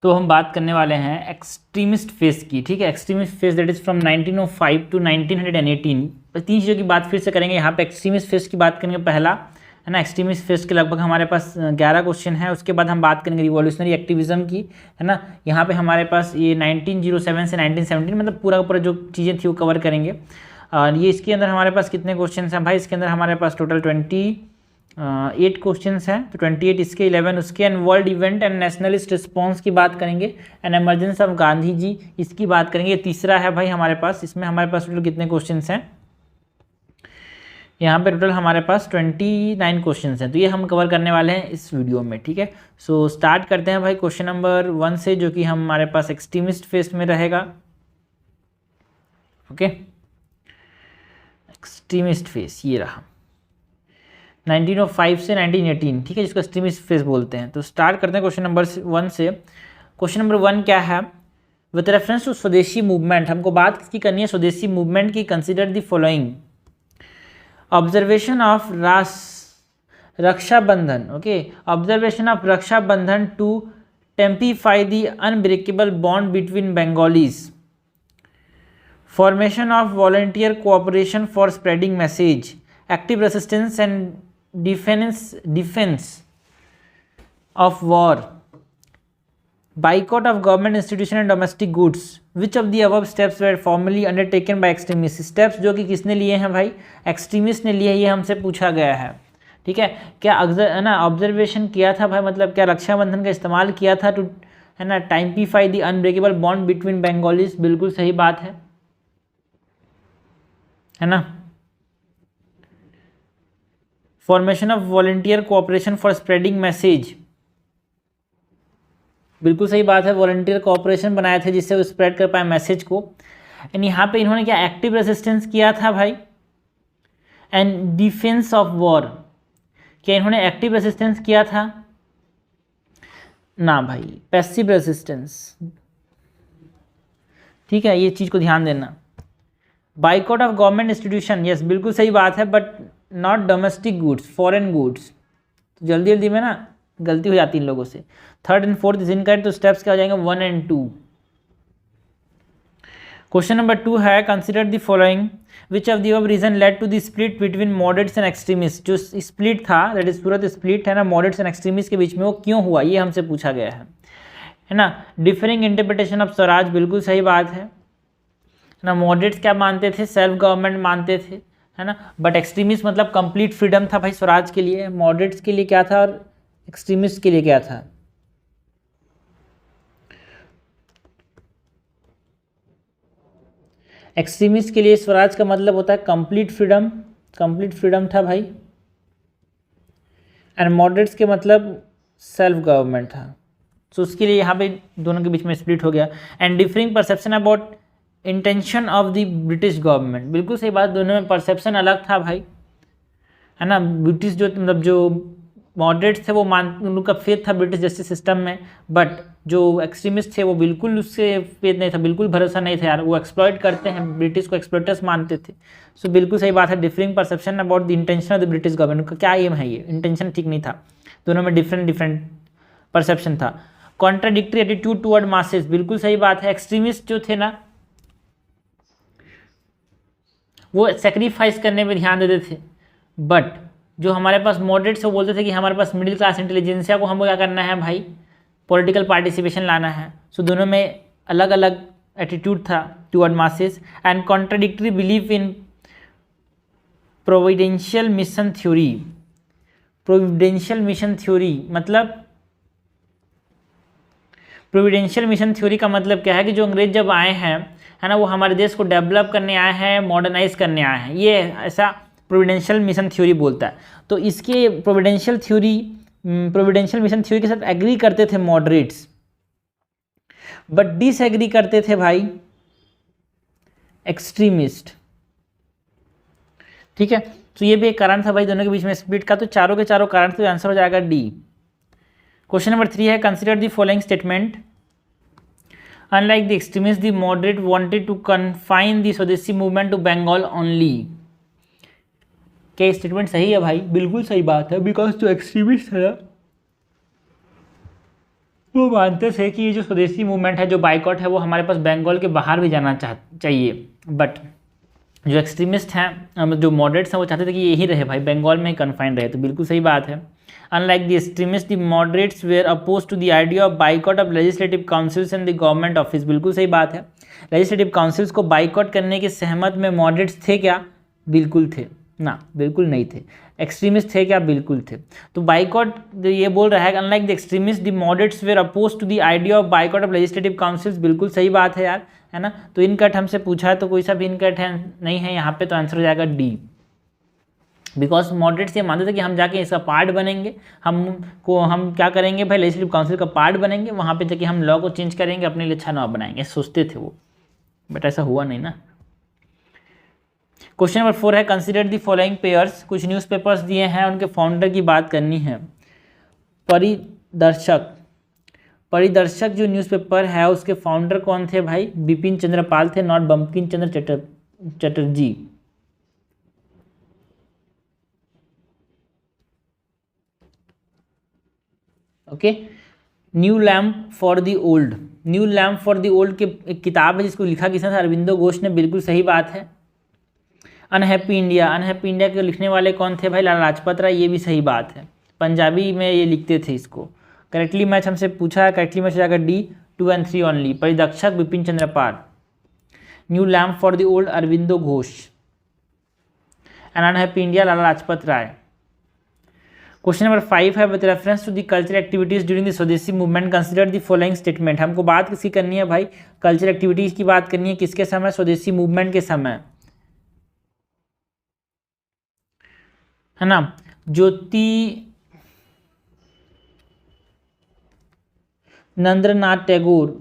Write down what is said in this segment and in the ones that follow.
तो हम बात करने वाले हैं एक्सट्रीमिस्ट फेज की, ठीक है। Extremist phase that is from 1905 to 1918। तीन चीज़ों की बात फिर से करेंगे यहाँ पे। एक्सट्रीमिस्ट फेज की बात करेंगे पहला, है ना। एक्सट्रीमिस्ट फेज के लगभग हमारे पास 11 क्वेश्चन है। उसके बाद हम बात करेंगे रिवॉल्यूशनरी एक्टिविज्म की, है ना। यहाँ पे हमारे पास ये 1907 से 1917 मतलब पूरा का पूरा जो चीज़ें थी वो कवर करेंगे। और ये इसके अंदर हमारे पास कितने क्वेश्चन हैं भाई? इसके अंदर हमारे पास टोटल 8 क्वेश्चन हैं। तो 28 इसके, 11 उसके। And world event and nationalist response की बात करेंगे। And emergence of Gandhi ji इसकी बात करेंगे। ये तीसरा है भाई हमारे पास। इसमें हमारे पास टोटल कितने क्वेश्चन हैं? यहाँ पे टोटल हमारे पास 29 क्वेश्चन हैं। तो ये हम कवर करने वाले हैं इस वीडियो में, ठीक है। सो स्टार्ट करते हैं भाई क्वेश्चन नंबर 1 से, जो कि हमारे पास एक्सट्रीमिस्ट फेज में रहेगा। ओके, एक्सट्रीमिस्ट फेज ये रहा 1905 से 1918, ठीक है, जिसको एक्सट्रीमिस्ट फेज बोलते हैं। तो स्टार्ट करते हैं क्वेश्चन नंबर 1 से। क्वेश्चन नंबर 1 क्या है? With reference to Swadeshi movement, हमको बात किसकी करनी है? स्वदेशी मूवमेंट की। Consider the following observation of Rakshabandhan. Okay, observation of Rakshabandhan to exemplify the unbreakable bond between Bengalis, formation of volunteer cooperation for spreading message, active resistance and defence of war, boycott of government institution and domestic goods. Which of the above steps were formally undertaken by extremist. Steps जो कि किसने लिए हैं भाई? Extremist ने लिए हैं। ये हमसे पूछा गया है, ठीक है। क्या है ना ऑब्जर्वेशन किया था भाई, मतलब क्या रक्षाबंधन का इस्तेमाल किया था टू, है ना, exemplify the unbreakable bond between Bengalis. बिल्कुल सही बात है ना। Formation of volunteer cooperation for spreading message, बिल्कुल सही बात है। वॉलंटियर कोऑपरेशन बनाए थे जिससे वो स्प्रेड कर पाए मैसेज को। एंड यहाँ पे इन्होंने क्या एक्टिव रेसिस्टेंस किया था भाई, एंड डिफेंस ऑफ वॉर। क्या इन्होंने एक्टिव रेसिस्टेंस किया था? ना भाई, पैसिव रेसिस्टेंस, ठीक है, ये चीज़ को ध्यान देना। Boycott of government institution, yes बिल्कुल सही बात है, but not domestic goods, foreign goods. तो जल्दी जल्दी में ना गलती हो जाती है इन लोगों से। 3rd and 4th is incorrect. तो स्टेप्स क्या हो जाएंगे? 1 and 2। क्वेश्चन नंबर 2 है consider the following which of the above reason led to the split between moderates and extremist. जो स्प्लिट था, दैट इज सूरत स्प्लिट है ना, मॉडरेट्स एंड एक्सट्रीमिस्ट के बीच में, वो क्यों हुआ? ये हमसे पूछा गया है ना। डिफरिंग इंटरप्रिटेशन ऑफ स्वराज, बिल्कुल सही बात है ना। मॉडरेट्स क्या मानते थे? सेल्फ गवर्नमेंट मानते थे, है ना। बट एक्सट्रीमिस्ट मतलब कंप्लीट फ्रीडम था भाई स्वराज के लिए। मॉडरेट्स के लिए क्या था और एक्सट्रीमिस्ट के लिए क्या था? एक्सट्रीमिस्ट के लिए स्वराज का मतलब होता है कंप्लीट फ्रीडम, कंप्लीट फ्रीडम था भाई। एंड मॉडरेट्स के मतलब सेल्फ गवर्नमेंट था। तो उसके लिए यहाँ पे दोनों के बीच में स्प्लिट हो गया। And differing perception about intention of the British government, बिल्कुल सही बात, दोनों में परसेप्शन अलग था भाई, है ना। ब्रिटिश जो मतलब जो मॉडरेट्स थे वो उनका फेथ था ब्रिटिश जस्टिस सिस्टम में, बट जो एक्सट्रीमिस्ट थे वो बिल्कुल उससे फेथ नहीं था, बिल्कुल भरोसा नहीं था यार। वो एक्सप्लॉइट करते हैं, ब्रिटिश को एक्सप्लॉइटर्स मानते थे। सो बिल्कुल सही बात है। Differing perception about the intention of the British government, का क्या एम है? ये इंटेंशन ठीक नहीं था, दोनों में डिफरेंट परसेप्शन था। कॉन्ट्राडिक्टरी एटीट्यूड टुवर्ड मासेस, बिल्कुल सही बात है। एक्सट्रीमिस्ट जो थे ना वो सेक्रीफाइस करने में ध्यान देते थे, बट जो हमारे पास मॉडरेट्स वो बोलते थे कि हमारे पास मिडिल क्लास इंटेलिजेंसिया को हमको क्या करना है भाई? पॉलिटिकल पार्टिसिपेशन लाना है। सो दोनों में अलग अलग एटीट्यूड था toward masses. And contradictory belief in providential mission theory. Providential mission theory मतलब, प्रोविडेंशियल मिशन थ्योरी का मतलब क्या है कि जो अंग्रेज जब आए हैं, है ना, वो हमारे देश को डेवलप करने आए हैं, मॉडर्नाइज करने आए हैं, ये ऐसा प्रोविडेंशियल मिशन थ्योरी बोलता है। तो इसके प्रोविडेंशियल मिशन थ्योरी के साथ एग्री करते थे मॉडरेट्स, बट डिसएग्री करते थे भाई एक्सट्रीमिस्ट, ठीक है। तो ये भी एक कारण था भाई दोनों के बीच में स्प्लिट का। तो चारों के चारों कारण, तो आंसर हो जाएगा डी। क्वेश्चन नंबर 3 है consider the following statement. Unlike the extremist, the moderate wanted to confine the स्वदेशी मूवमेंट टू बंगाल ओनली। क्या स्टेटमेंट सही है भाई? बिल्कुल सही बात है, बिकॉज जो एक्सट्रीमिस्ट है वो मानते थे कि ये जो स्वदेशी मूवमेंट है, जो बाइकॉट है, वो हमारे पास बंगाल के बाहर भी जाना चाहिए, बट जो एक्सट्रीमिस्ट हैं, जो मॉडरेट्स हैं, वो चाहते थे कि यही रहे भाई, बंगाल में ही कन्फाइंड रहे। तो बिल्कुल सही बात है। Unlike the extremist, the moderates were oppose to the idea of boycott of legislative councils and the government office. बिल्कुल सही बात है। लेजिस्लेटिव काउंसिल्स को बाइकॉट करने के सहमत में मॉडरेट्स थे क्या? बिल्कुल थे ना, बिल्कुल नहीं थे। एक्सट्रीमिस्ट थे क्या? बिल्कुल थे। तो बाइकॉट ये बोल रहा है, unlike the extremist the moderates were oppose to the idea of boycott of legislative councils. बिल्कुल सही बात है यार, है ना। तो इन कट हमसे पूछा है, तो कोई सा भी इन कट है नहीं है यहाँ पे, तो आंसर हो जाएगा डी। बिकॉज मॉडरेट्स ये मानते थे कि हम जाके इसका पार्ट बनेंगे, हम क्या करेंगे भाई, लेजिस्लेटिव काउंसिल का पार्ट बनेंगे, वहाँ पे जाके हम लॉ को चेंज करेंगे, अपने लिए अच्छा लॉ बनाएंगे, सोचते थे वो, बट ऐसा हुआ नहीं ना। क्वेश्चन नंबर 4 है, कंसिडर दी फॉलोइंग पेयर्स। कुछ न्यूज़पेपर्स दिए हैं, उनके फाउंडर की बात करनी है। परिदर्शक जो न्यूज़पेपर है, उसके फाउंडर कौन थे भाई? बिपिन चंद्र पाल थे, not Bankim Chandra Chatterjee. Okay. New lamp for the old, new lamp for the old की एक किताब है, जिसको लिखा किसने था? अरविंदो घोष ने। बिल्कुल सही बात है। अनहैप्पी इंडिया के लिखने वाले कौन थे भाई? लाला लाजपत राय। ये भी सही बात है, पंजाबी में ये लिखते थे इसको। करेक्टली मैच हमसे पूछा है, करेक्टली मैच हो जाएगा D, 2 and 3 only. Paridarshak Bipin Chandra Pal, new lamp for the old Aurobindo Ghosh, and unhappy India Lala Lajpat Rai. Question number 5 है, with reference to the cultural activities during the स्वदेशी movement consider the following statement. हमको बात किसकी करनी है भाई? कल्चरल एक्टिविटीज की बात करनी है। किसके समय? स्वदेशी मूवमेंट के समय, है ना। ज्योति नंद्रनाथ Tagore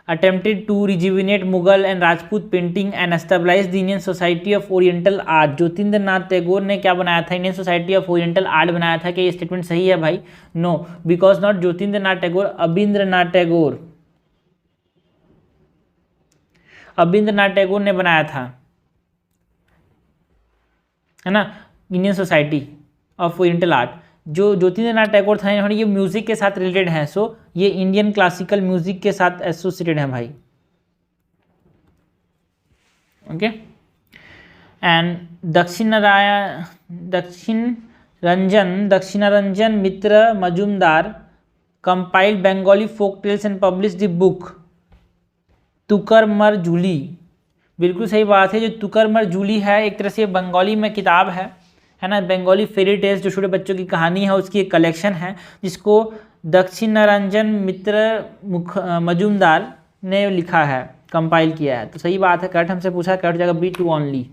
attempted to rejuvenate Mughal and Rajput painting and establish the Indian Society of Oriental Art। Jyotindra Nath Tagore ने क्या बनाया था? Indian society of oriental art बनाया था। क्या ये स्टेटमेंट सही है भाई? No, because not Jyotindra Nath Tagore, अबिंद्रनाथ Tagore, अबिंद्रनाथ Tagore ने बनाया था, है ना, Indian society of oriental art. जो ज्योतिन्द्र नाथ टैगोर था, इन्होंने ये म्यूजिक के साथ रिलेटेड है, सो ये इंडियन क्लासिकल म्यूजिक के साथ एसोसिएटेड है भाई। Okay. And Dakshinaranjan Mitra Majumdar compiled Bengali folk tales and publish the book Thakurmar Jhuli. बिल्कुल सही बात है। जो तुकरमर जूली है, एक तरह से बंगाली में किताब है ना, बंगाली फेरी टेल्स, जो छोटे बच्चों की कहानी है, उसकी एक कलेक्शन है, जिसको दक्षिणारंजन मित्र मजुमदार ने लिखा है, कंपाइल किया है। तो सही बात है, करेक्ट हमसे पूछा है, करेक्ट जाएगा बी, 2 ओनली।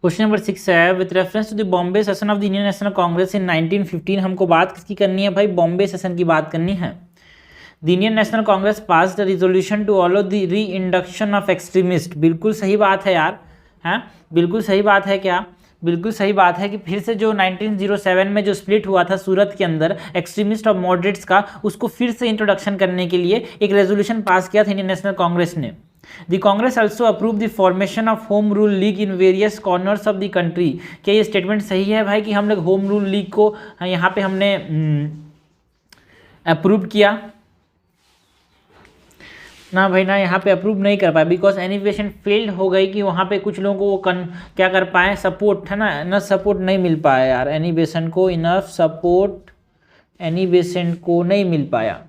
क्वेश्चन नंबर 6 है, with reference to the Bombay session of the Indian national Congress in 1915। हमको बात किसकी करनी है भाई? बॉम्बे सेशन की बात करनी है। The Indian national Congress pass the resolution to allow the re induction of extremist. बिल्कुल सही बात है यार, हैं, बिल्कुल सही बात है। क्या? बिल्कुल सही बात है कि फिर से जो 1907 में जो स्प्लिट हुआ था सूरत के अंदर एक्सट्रीमिस्ट और मॉडरेट्स का, उसको फिर से इंट्रोडक्शन करने के लिए एक रेजोल्यूशन पास किया था इंडियन नेशनल कांग्रेस ने। The Congress also approve the formation of home rule league in various corners of the country. क्या ये स्टेटमेंट सही है भाई कि हम लोग होम रूल लीग को यहाँ पे हमने अप्रूव किया? ना भाई ना, यहाँ पे अप्रूव नहीं कर पाए, बिकॉज एनिवेशन फेल्ड हो गई कि वहाँ पे कुछ लोगों को वो क्या कर पाए, सपोर्ट, है ना, इनफ सपोर्ट नहीं मिल पाया यार, एनिवेशन को इनफ सपोर्ट एनिवेशन को नहीं मिल पाया।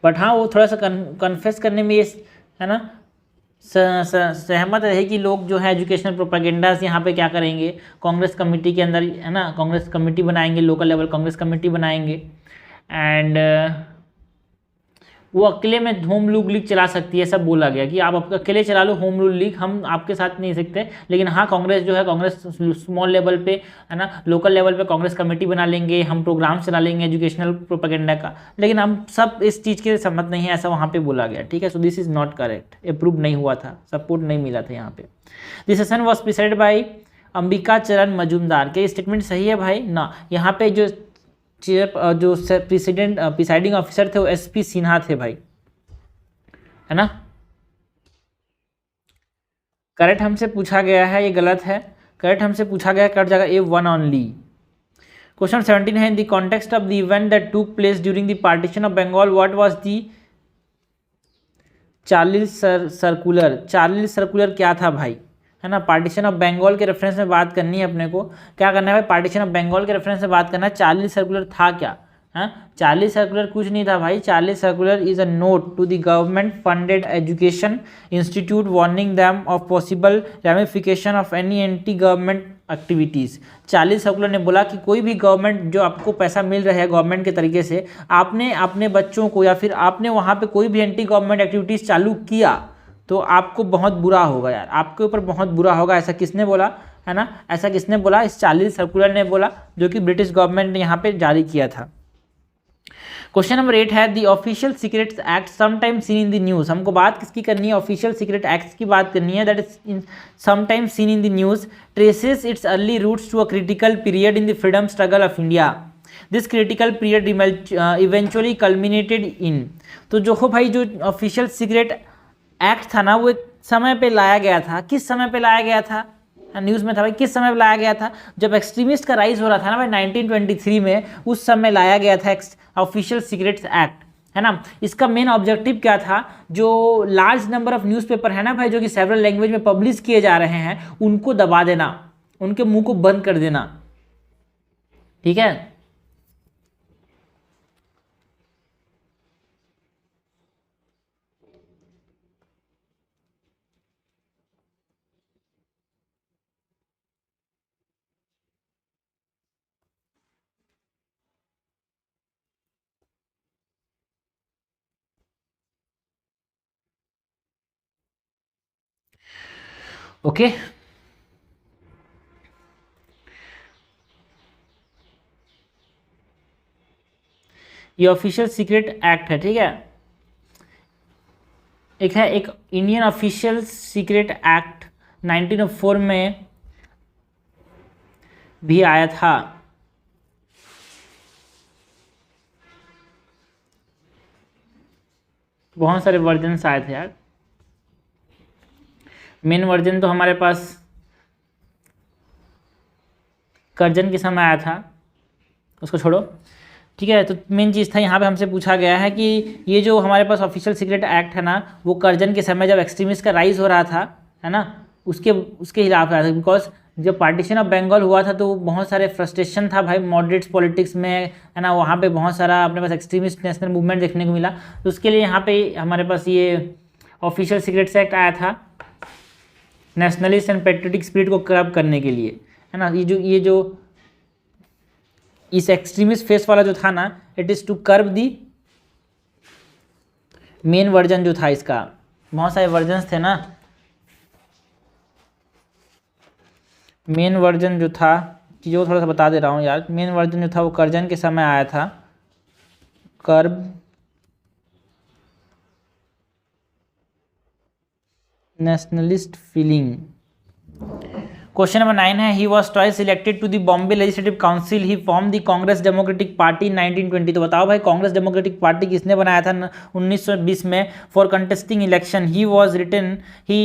बट हाँ, वो थोड़ा सा कन्फेस करने में ये, है ना, सहमत रहे कि लोग जो है एजुकेशनल प्रोपेगेंडास यहाँ पे क्या करेंगे, कांग्रेस कमेटी के अंदर, है ना, कांग्रेस कमेटी बनाएंगे, लोकल लेवल कांग्रेस कमेटी बनाएंगे, एंड वो अकेले में होम रूल लीग चला सकती है, सब बोला गया कि आप अकेले चला लो होम रूल लीग, हम आपके साथ नहीं सकते। लेकिन हाँ, कांग्रेस जो है, कांग्रेस स्मॉल लेवल पे, है ना, लोकल लेवल पे कांग्रेस कमेटी बना लेंगे, हम प्रोग्राम चला लेंगे एजुकेशनल प्रोपेगेंडा का, लेकिन हम सब इस चीज़ के सहमत नहीं है, ऐसा वहाँ पे बोला गया। ठीक है, so this is not correct, approve नहीं हुआ था, सपोर्ट नहीं मिला था यहाँ पे। This session was presided by Ambika चरण मजूमदार। क्या स्टेटमेंट सही है भाई? ना, यहाँ पे जो चेयर जो प्रिसाइडिंग ऑफिसर थे वो एसपी सिन्हा थे भाई, है ना। करेक्ट हमसे पूछा गया है, ये गलत है, करेक्ट हमसे पूछा गया, कट जाएगा A1 ओनली। क्वेश्चन 17 है, in the context of the event that took place during the partition of Bengal what was the Charles circular. Charles circular क्या था भाई, है ना। पार्टीशन ऑफ बंगाल के रेफरेंस में बात करनी है अपने को, क्या करना है भाई, पार्टीशन ऑफ बंगाल के रेफरेंस में बात करना है। चार्ल्स सर्कुलर था क्या, हाँ। चार्ल्स सर्कुलर कुछ नहीं था भाई। Charles circular is a note to the government funded education institute warning them of possible ramification of any anti government activities. Charles circular ने बोला कि कोई भी गवर्नमेंट जो आपको पैसा मिल रहा है गवर्नमेंट के तरीके से, आपने अपने बच्चों को या फिर आपने वहाँ पे कोई भी एंटी गवर्नमेंट एक्टिविटीज़ चालू किया तो आपको बहुत बुरा होगा यार, आपके ऊपर बहुत बुरा होगा। ऐसा किसने बोला, है ना, ऐसा किसने बोला, इस चार्ल्स सर्कुलर ने बोला, जो कि ब्रिटिश गवर्नमेंट ने यहाँ पे जारी किया था। क्वेश्चन नंबर 8 है, the official secrets act sometimes seen in the news. हमको बात किसकी करनी है, ऑफिशियल सीक्रेट एक्ट्स की बात करनी है। That is sometimes seen in the news traces its early roots to a critical period in the freedom struggle of India. This critical period eventually culminated in. तो जो हो भाई, जो ऑफिशियल सीक्रेट एक्ट था ना, वो एक समय पे लाया गया था। किस समय पे लाया गया था, न्यूज़ में था भाई, किस समय पे लाया गया था, जब एक्सट्रीमिस्ट का राइज हो रहा था ना भाई 1923 में, उस समय लाया गया था ऑफिशियल सीक्रेट्स एक्ट, है ना। इसका मेन ऑब्जेक्टिव क्या था, जो लार्ज नंबर ऑफ न्यूज़पेपर है ना भाई, जो कि सेवरल लैंग्वेज में पब्लिश किए जा रहे हैं, उनको दबा देना, उनके मुंह को बंद कर देना, ठीक है। ओके, ये ऑफिशियल सीक्रेट एक्ट है, ठीक है। एक है एक इंडियन ऑफिशियल सीक्रेट एक्ट 1904 में भी आया था। बहुत सारे वर्जन्स आए थे यार। मेन वर्जन तो हमारे पास कर्जन के समय आया था, उसको छोड़ो, ठीक है। तो मेन चीज़ था यहाँ पे हमसे पूछा गया है कि ये जो हमारे पास ऑफिशियल सीक्रेट एक्ट है ना, वो कर्जन के समय जब एक्सट्रीमिस्ट का राइज हो रहा था, है ना, उसके खिलाफ आया था। बिकॉज जब पार्टीशन ऑफ बंगाल हुआ था तो बहुत सारे फ्रस्ट्रेशन था भाई मॉडरेट्स पॉलिटिक्स में, है ना। वहाँ पे बहुत सारा अपने पास एक्सट्रीमिस्ट नेशनल मूवमेंट देखने को मिला। तो उसके लिए यहाँ पे हमारे पास ये ऑफिशियल सीक्रेट्स एक्ट आया था, नेशनलिस्ट एंड पेट्रियोटिक स्पिरिट को कर्ब करने के लिए, है ना। ये जो इस एक्सट्रीमिस्ट फेस वाला जो था ना, it is to curb the, main version जो था इसका, बहुत सारे वर्जन्स थे ना। मेन वर्जन जो था, चीज़ों को थोड़ा सा बता दे रहा हूँ यार। मेन वर्जन जो था वो कर्जन के समय आया था, curb nationalist feeling. Question number 9 है, he was twice elected to the Bombay legislative council, he form the Congress democratic party 1920। तो बताओ भाई, कांग्रेस डेमोक्रेटिक पार्टी किसने बनाया था 1920 में for contesting election. He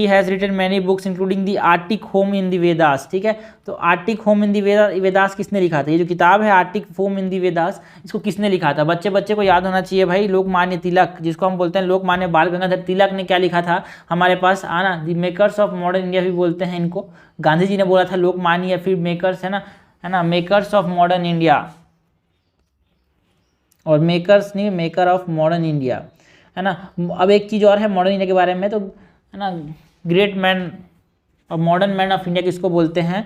has written many books including the arctic home in the Vedas, ठीक है। तो arctic home in the Vedas किसने लिखा था, ये जो किताब है arctic home in the Vedas, इसको किसने लिखा था। बच्चे को याद होना चाहिए भाई, लोकमान्य तिलक, जिसको हम बोलते हैं लोकमान्य बाल गंगाधर तिलक ने क्या लिखा था हमारे पास, आना the makers of modern India भी बोलते हैं इनको। गांधी जी ने बोला था लोकमान्य या फिर मेकर्स, है ना, मेकर्स ऑफ मॉडर्न इंडिया, और मेकर्स नहीं, मेकर ऑफ मॉडर्न इंडिया, है ना। अब एक चीज़ और है मॉडर्न इंडिया के बारे में, तो है ना, ग्रेट मैन और मॉडर्न मैन ऑफ इंडिया किसको बोलते हैं,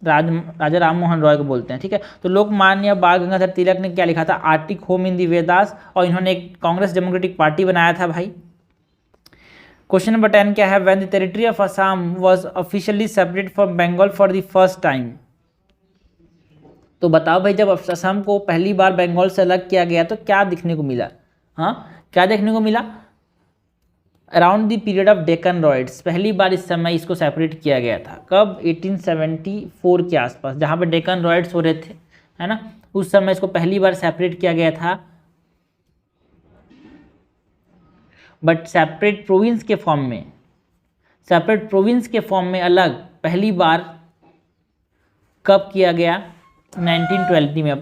राजा राम मोहन रॉय को बोलते हैं, ठीक है। तो लोकमान्य बाल गंगाधर तिलक ने क्या लिखा था, आर्टिक होम इन दी वेदास, और इन्होंने एक कांग्रेस डेमोक्रेटिक पार्टी बनाया था भाई। क्वेश्चन नंबर 10 क्या है, when the territory of Assam was officially separate from Bengal for the first time. तो बताओ भाई, जब असम को पहली बार बंगाल से अलग किया गया तो क्या देखने को मिला, हाँ क्या देखने को मिला, around the period of Deccan riots, पहली बार इस समय इसको सेपरेट किया गया था। कब, 1874 के आसपास, जहाँ पे डेक्कन रॉयट्स हो रहे थे, है ना, उस समय इसको पहली बार सेपरेट किया गया था। बट सेपरेट प्रोविंस के फॉर्म में, सेपरेट प्रोविंस के फॉर्म में अलग पहली बार कब किया गया, 1920 में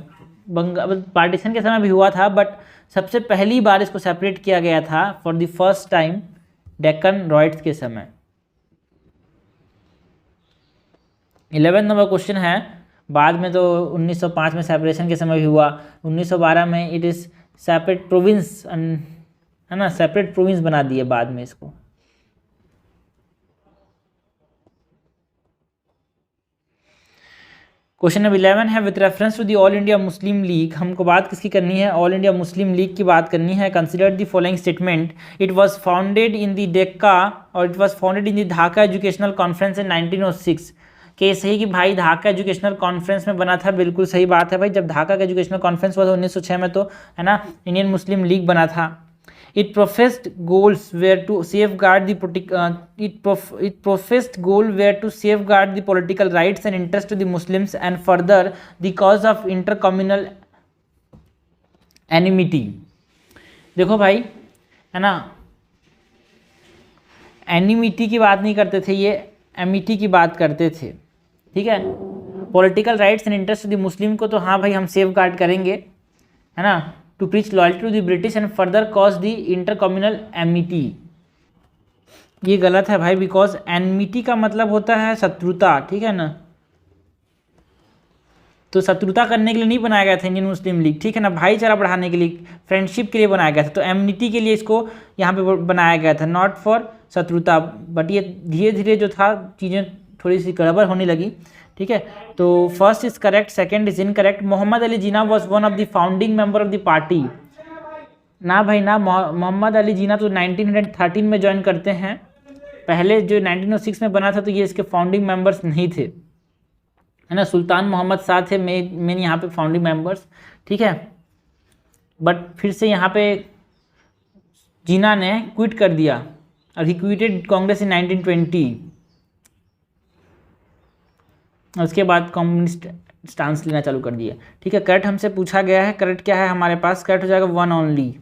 पार्टीशन के समय भी हुआ था, बट सबसे पहली बार इसको सेपरेट किया गया था for the first time Deccan riots के समय। 11 नंबर क्वेश्चन है, बाद में तो 1905 में सेपरेशन के समय भी हुआ, 1912 में इट इज़ सेपरेट प्रोविंस, है ना, सेपरेट प्रोविंस बना दिए बाद में इसको। क्वेश्चन नंबर 11 है, with reference to the all India Muslim League, हमको बात किसकी करनी है, ऑल इंडिया मुस्लिम लीग की बात करनी है। Consider the following statement, it was founded in the Dacca और it was founded in the Dhaka educational conference in 1906। कि सही कि भाई ढाका एजुकेशनल कॉन्फ्रेंस में बना था, बिल्कुल सही बात है भाई। जब ढाका का एजुकेशनल कॉन्फ्रेंस हुआ था 1906 में, तो है ना इंडियन मुस्लिम लीग बना था। It professed goals were to safeguard the political rights and interests of the Muslims and further the cause of intercommunal enmity। देखो भाई, है ना, एनिमिटी की बात नहीं करते थे, ये एमिटी की बात करते थे, ठीक है। Political rights and interest of the Muslim को तो हाँ भाई हम सेफ गार्ड करेंगे, है ना, to preach loyalty to the British and further cause the intercommunal amity. ये गलत है भाई, बिकॉज एनमिटी का मतलब होता है शत्रुता, ठीक है ना। तो शत्रुता करने के लिए नहीं बनाया गया था इंडियन मुस्लिम लीग, ठीक है ना, भाईचारा बढ़ाने के लिए, फ्रेंडशिप के लिए बनाया गया था। तो एमिटी के लिए इसको यहाँ पे बनाया गया था, नॉट फॉर शत्रुता। बट ये धीरे धीरे जो था चीज़ें थोड़ी सी गड़बड़ होने लगी, ठीक है। तो first is correct, second is incorrect. Mohammad Ali Jinnah was one of the founding member of the party. ना भाई ना, मोहम्मद अली जिन्ना तो 1913 में ज्वाइन करते हैं, पहले जो 1906 में बना था तो ये इसके फाउंडिंग मेंबर्स नहीं थे, है ना। सुल्तान मोहम्मद शाह थे मेन यहाँ पे फाउंडिंग मेंबर्स, ठीक है। बट फिर से यहाँ पे जिन्ना ने क्विट कर दिया और ही क्विटेड कांग्रेस इन 1920। उसके बाद कम्युनिस्ट स्टांस लेना चालू कर दिया, ठीक है। करेक्ट हमसे पूछा गया है, करेक्ट क्या है हमारे पास, करेक्ट हो जाएगा वन ओनली।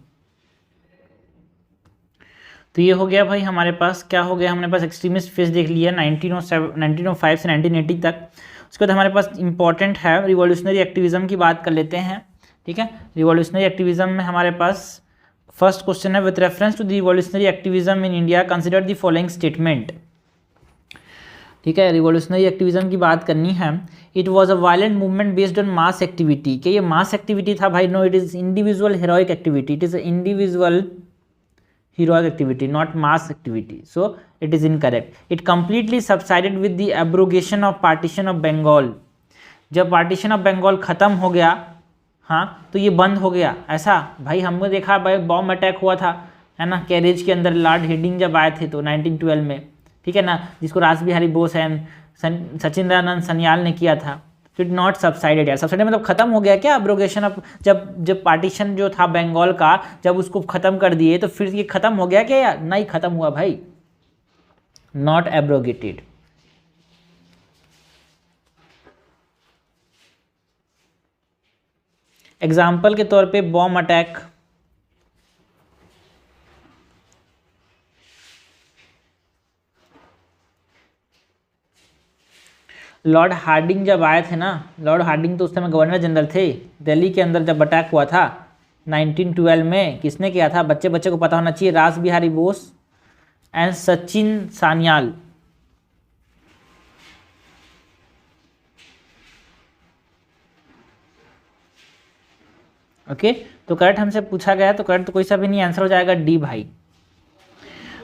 तो ये हो गया भाई हमारे पास, क्या हो गया, हमारे पास एक्सट्रीमिस्ट फेज देख लिया 1905 से 1980 तक। उसके बाद हमारे पास इंपॉर्टेंट है रिवॉल्यूशनरी एक्टिविज्म की बात कर लेते हैं, ठीक है। रिवॉल्यूशनरी एक्टिविज्म में हमारे पास फर्स्ट क्वेश्चन है, with reference to the revolutionary activism in India consider the following statement, ठीक है। रिवॉल्यूशनरी एक्टिविज्म की बात करनी है। It was a violent movement based on mass activity. क्या ये मास एक्टिविटी था भाई? No, it is individual heroic activity. It is individual heroic activity, not mass activity, so it is incorrect. It completely subsided with the abrogation of partition of Bengal। जब partition of Bengal ख़त्म हो गया, हाँ, तो ये बंद हो गया। ऐसा भाई हमने देखा भाई, बॉम्ब अटैक हुआ था, है ना, कैरेज के अंदर लॉर्ड हेडिंग जब आए थे तो 1912 में, ठीक है ना, जिसको रास बिहारी बोस एंड सचिंद्रानंद सन्याल ने किया था। तो इट नॉट सबसाइडेड यार, सबसाइडेड मतलब खत्म हो गया क्या? अब्रोगेशन ऑफ, जब पार्टीशन जो था बंगाल का, जब उसको खत्म कर दिए तो फिर ये खत्म हो गया क्या यार? नहीं खत्म हुआ भाई, नॉट एब्रोगेटेड। एग्जाम्पल के तौर पे बॉम्ब अटैक, लॉर्ड हार्डिंग जब आए थे ना, लॉर्ड हार्डिंग तो उस समय गवर्नर जनरल थे, दिल्ली के अंदर जब अटैक हुआ था 1912 में, किसने किया था? बच्चे को पता होना चाहिए, रास बिहारी बोस एंड सचिन सान्याल। ओके, तो करेक्ट हमसे पूछा गया, तो करेक्ट तो कोई सा भी नहीं, आंसर हो जाएगा डी भाई।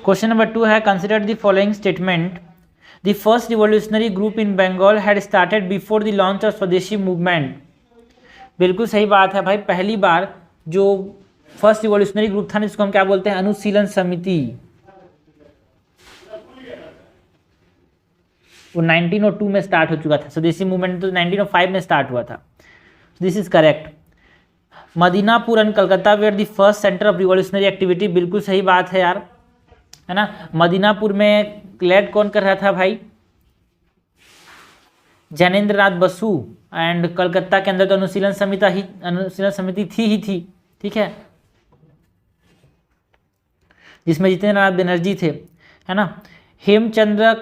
क्वेश्चन नंबर 2 है, consider the following statement, the first revolutionary group in Bengal had started before the launch of Swadeshi movement. बिल्कुल सही बात है भाई, पहली बार जो फर्स्ट रिवॉल्यूशनरी ग्रुप था जिसको हम क्या बोलते हैं, अनुशीलन समिति, वो 1902 में स्टार्ट हो चुका था। स्वदेशी मूवमेंट तो 1905 में स्टार्ट हुआ था। This is correct. Midnapore and Calcutta were the first centre of revolutionary activity. बिल्कुल सही बात है यार, है ना। मदीनापुर में लेड कौन कर रहा था भाई? जैनेंद्र नाथ बसु। एंड कलकत्ता के अंदर तो अनुशीलन समिति थी, ठीक है, जिसमें जितेंद्र नाथ बनर्जी थे, है ना। Hemchandra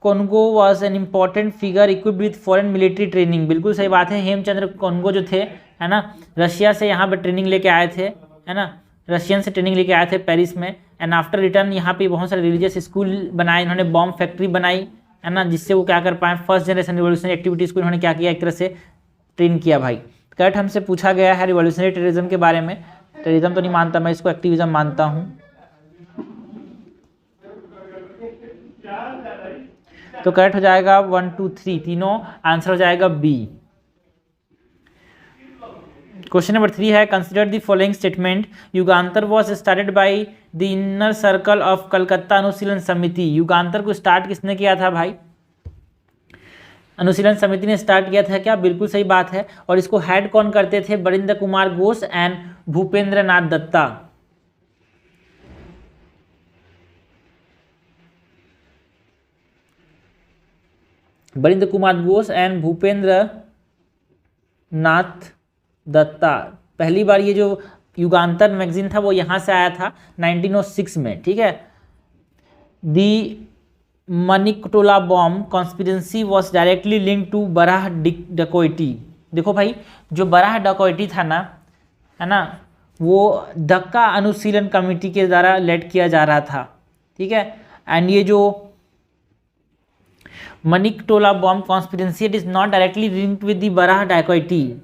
Kanungo was an important figure equipped with foreign military training, बिल्कुल सही बात है। हेमचंद्र कॉन्गो जो थे, है ना, रशिया से यहाँ पे ट्रेनिंग लेके आए थे, है ना, रशियन से ट्रेनिंग लेके आए थे पेरिस में। एंड आफ्टर रिटर्न यहाँ पे बहुत सारे रिलीजियस स्कूल बनाए, इन्होंने बॉम्ब फैक्ट्री बनाई, है ना, जिससे वो क्या कर पाए, फर्स्ट जनरेशन रिवोल्यूशनरी एक्टिविटीज़ को इन्होंने क्या किया, एक तरह से ट्रेन किया भाई। करेक्ट, हमसे पूछा गया है रिवोल्यूशनरी टेररिज्म के बारे में। टेररिज्म तो नहीं मानता मैं, इसको एक्टिविज्म मानता हूँ। तो करेक्ट हो जाएगा 1 2 3, तीनों आंसर हो जाएगा बी। क्वेश्चन नंबर 3 है, consider the following statement, Yugantar was started by the inner circle of Calcutta Anushilan Samiti. युगांतर को स्टार्ट किसने किया था भाई, अनुशीलन समिति ने स्टार्ट किया था क्या, बिल्कुल सही बात है। और इसको हेड कौन करते थे, बरिंद्र कुमार घोष एंड भूपेंद्र नाथ दत्ता। बरिंद्र कुमार घोष एंड भूपेंद्र नाथ दत्ता। पहली बार ये जो युगांतर मैगजीन था वो यहाँ से आया था 1906 में, ठीक है। The Maniktola bomb conspiracy was directly link to Barrah dacoity. देखो भाई, जो बराह डकैती था ना, है ना, वो डक्का अनुशीलन कमेटी के द्वारा लेड किया जा रहा था, ठीक है। एंड ये जो Maniktola bomb conspiracy, it is not directly linked with the बराह डकैती।